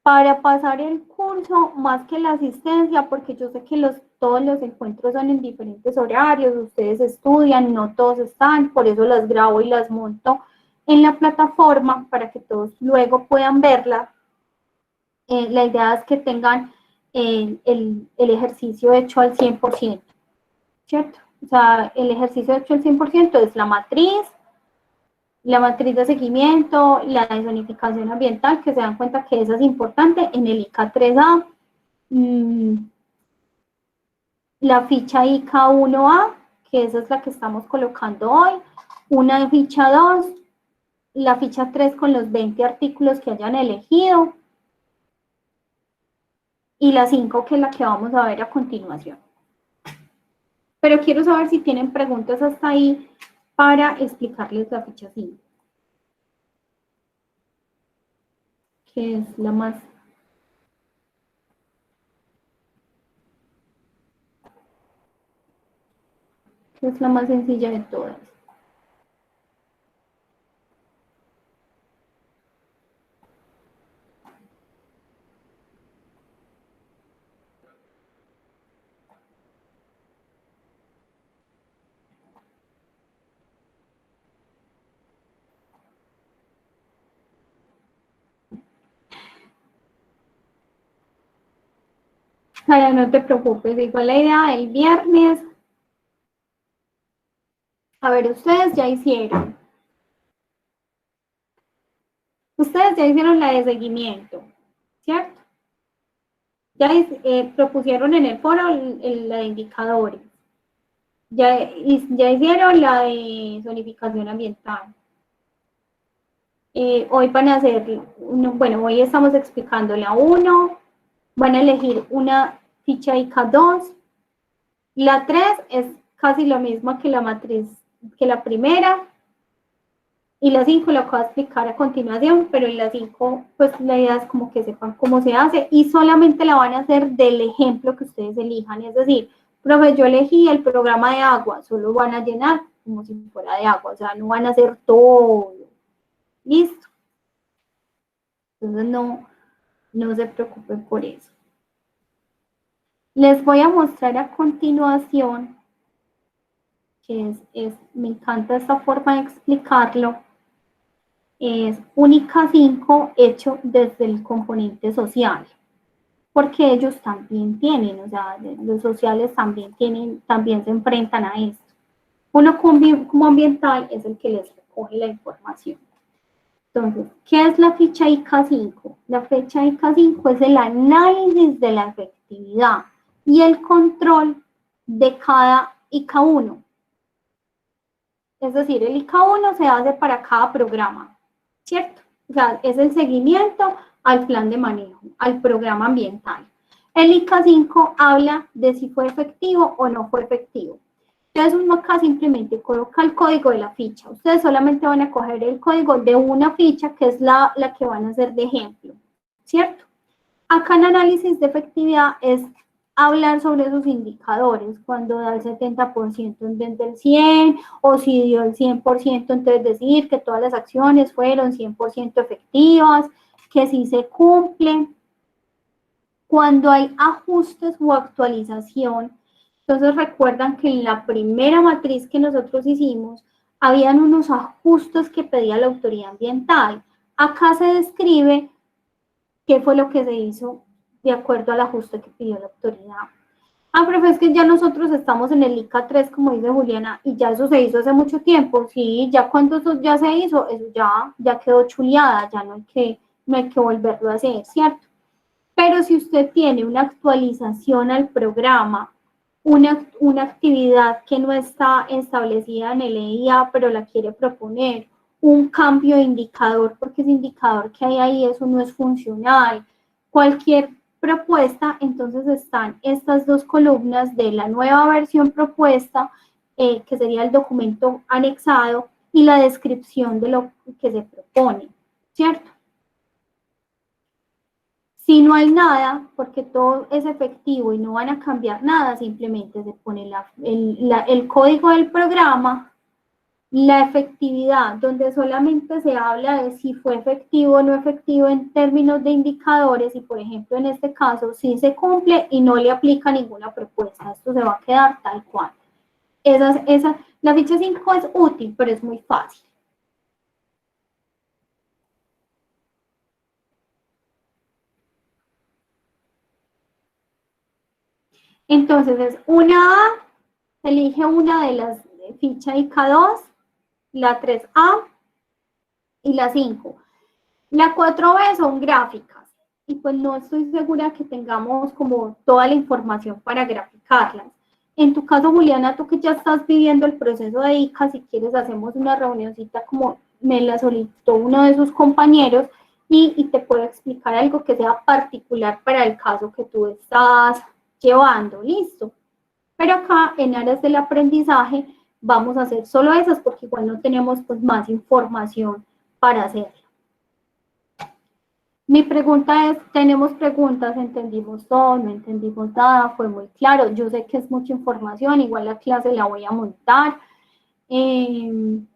para pasar el curso, más que la asistencia, porque yo sé que todos los encuentros son en diferentes horarios, ustedes estudian, no todos están, por eso las grabo y las monto en la plataforma para que todos luego puedan verla. La idea es que tengan el ejercicio hecho al 100%, ¿cierto? O sea, el ejercicio hecho al 100% es la matriz de seguimiento, la de zonificación ambiental, que se dan cuenta que esa es importante, en el IK3A, la ficha IK1A, que esa es la que estamos colocando hoy, una ficha 2, la ficha 3 con los 20 artículos que hayan elegido, y la 5 que es la que vamos a ver a continuación. Pero quiero saber si tienen preguntas hasta ahí para explicarles la ficha 5. Que es la más sencilla de todas. Sara, no te preocupes, igual la idea del viernes. A ver, ustedes ya hicieron la de seguimiento, ¿cierto? Ya propusieron en el foro la de indicadores. Ya hicieron la de zonificación ambiental. Hoy van a hacer, bueno, hoy estamos explicando la 1, van a elegir una ficha ICA 2, la 3 es casi lo mismo que la matriz, que la primera, y la 5 lo voy a explicar a continuación, pero en la 5, pues la idea es como que sepan cómo se hace, y solamente la van a hacer del ejemplo que ustedes elijan, es decir, profe, yo elegí el programa de agua, solo van a llenar como si fuera de agua, o sea, no van a hacer todo. ¿Listo? Entonces no se preocupen por eso. Les voy a mostrar a continuación, que me encanta esta forma de explicarlo, es un ICA 5 hecho desde el componente social, porque ellos también tienen, o sea, los sociales también se enfrentan a esto. Uno como ambiental es el que les recoge la información. Entonces, ¿qué es la ficha ICA 5? La ficha ICA 5 es el análisis de la efectividad y el control de cada ICA 1. Es decir, el ICA 1 se hace para cada programa, ¿cierto? O sea, es el seguimiento al plan de manejo, al programa ambiental. El ICA 5 habla de si fue efectivo o no fue efectivo. Entonces uno acá simplemente coloca el código de la ficha. Ustedes solamente van a coger el código de una ficha que es la que van a hacer de ejemplo, ¿cierto? Acá en análisis de efectividad es hablar sobre esos indicadores, cuando da el 70% en vez del 100%, o si dio el 100%, entonces decir que todas las acciones fueron 100% efectivas, que sí se cumplen. Cuando hay ajustes o actualización, entonces recuerdan que en la primera matriz que nosotros hicimos, habían unos ajustes que pedía la autoridad ambiental. Acá se describe qué fue lo que se hizo de acuerdo al ajuste que pidió la autoridad. Ah, pero es que ya nosotros estamos en el ICA 3, como dice Juliana, y ya eso se hizo hace mucho tiempo. Sí, ya cuando eso ya se hizo, eso ya quedó chuleada, ya no hay que volverlo a hacer, ¿cierto? Pero si usted tiene una actualización al programa, una actividad que no está establecida en el EIA, pero la quiere proponer, un cambio de indicador, porque ese indicador que hay ahí, eso no es funcional, cualquier propuesta, entonces están estas dos columnas de la nueva versión propuesta, que sería el documento anexado, y la descripción de lo que se propone, ¿cierto? Si no hay nada, porque todo es efectivo y no van a cambiar nada, simplemente se pone el código del programa, la efectividad, donde solamente se habla de si fue efectivo o no efectivo en términos de indicadores, y por ejemplo en este caso sí se cumple y no le aplica ninguna propuesta, esto se va a quedar tal cual. La ficha 5 es útil, pero es muy fácil. Entonces es una A, se elige una de las fichas ICA 2, la 3A y la 5. La 4B son gráficas, y pues no estoy segura que tengamos como toda la información para graficarlas. En tu caso, Juliana, tú que ya estás viviendo el proceso de ICA, si quieres hacemos una reunioncita como me la solicitó uno de sus compañeros, y te puedo explicar algo que sea particular para el caso que tú estás llevando, listo. Pero acá, en áreas del aprendizaje, vamos a hacer solo esas, porque igual no tenemos pues más información para hacerlo. Mi pregunta es, ¿tenemos preguntas? ¿Entendimos todo? ¿No entendimos nada? ¿Fue muy claro? Yo sé que es mucha información, igual la clase la voy a montar. El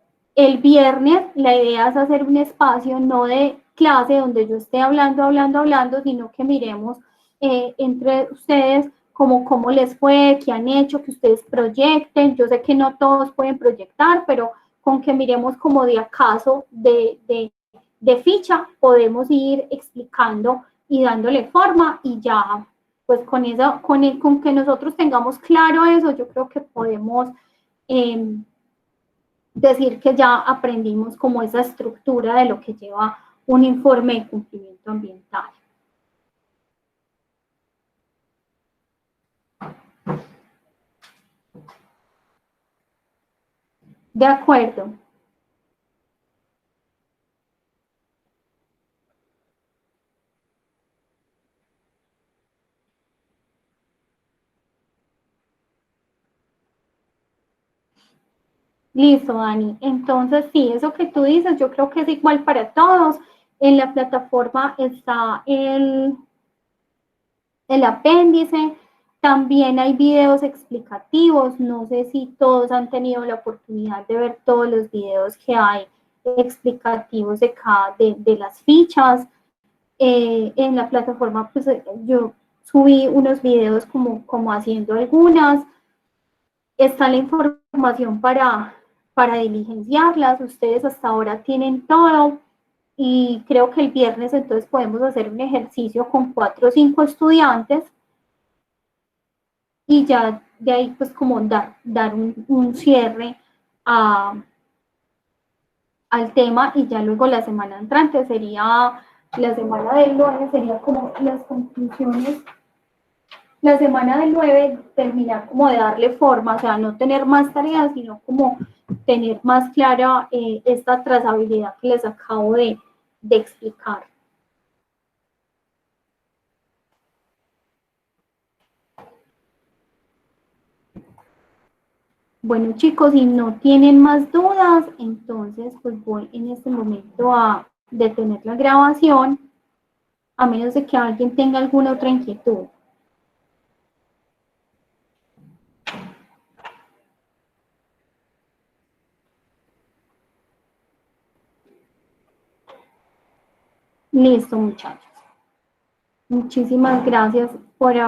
viernes la idea es hacer un espacio no de clase donde yo esté hablando, sino que miremos entre ustedes cómo les fue, qué han hecho, que ustedes proyecten. Yo sé que no todos pueden proyectar, pero con que miremos como de acaso de ficha, podemos ir explicando y dándole forma, y ya pues con que nosotros tengamos claro eso, yo creo que podemos decir que ya aprendimos como esa estructura de lo que lleva un informe de cumplimiento ambiental. De acuerdo. Listo, Dani. Entonces, sí, eso que tú dices, yo creo que es igual para todos. En la plataforma está el apéndice. También hay videos explicativos. No sé si todos han tenido la oportunidad de ver todos los videos que hay explicativos de las fichas. En la plataforma, pues yo subí unos videos como haciendo algunas. Está la información para diligenciarlas. Ustedes hasta ahora tienen todo y creo que el viernes entonces podemos hacer un ejercicio con 4 o 5 estudiantes y ya de ahí pues como dar un cierre al tema y ya luego la semana entrante sería, la semana del 9 sería como las conclusiones. La semana del 9 terminar como de darle forma, o sea, no tener más tareas, sino como tener más clara esta trazabilidad que les acabo de explicar. Bueno, chicos, si no tienen más dudas, entonces pues voy en este momento a detener la grabación, a menos de que alguien tenga alguna otra inquietud. Listo, muchachos. Muchísimas gracias por haber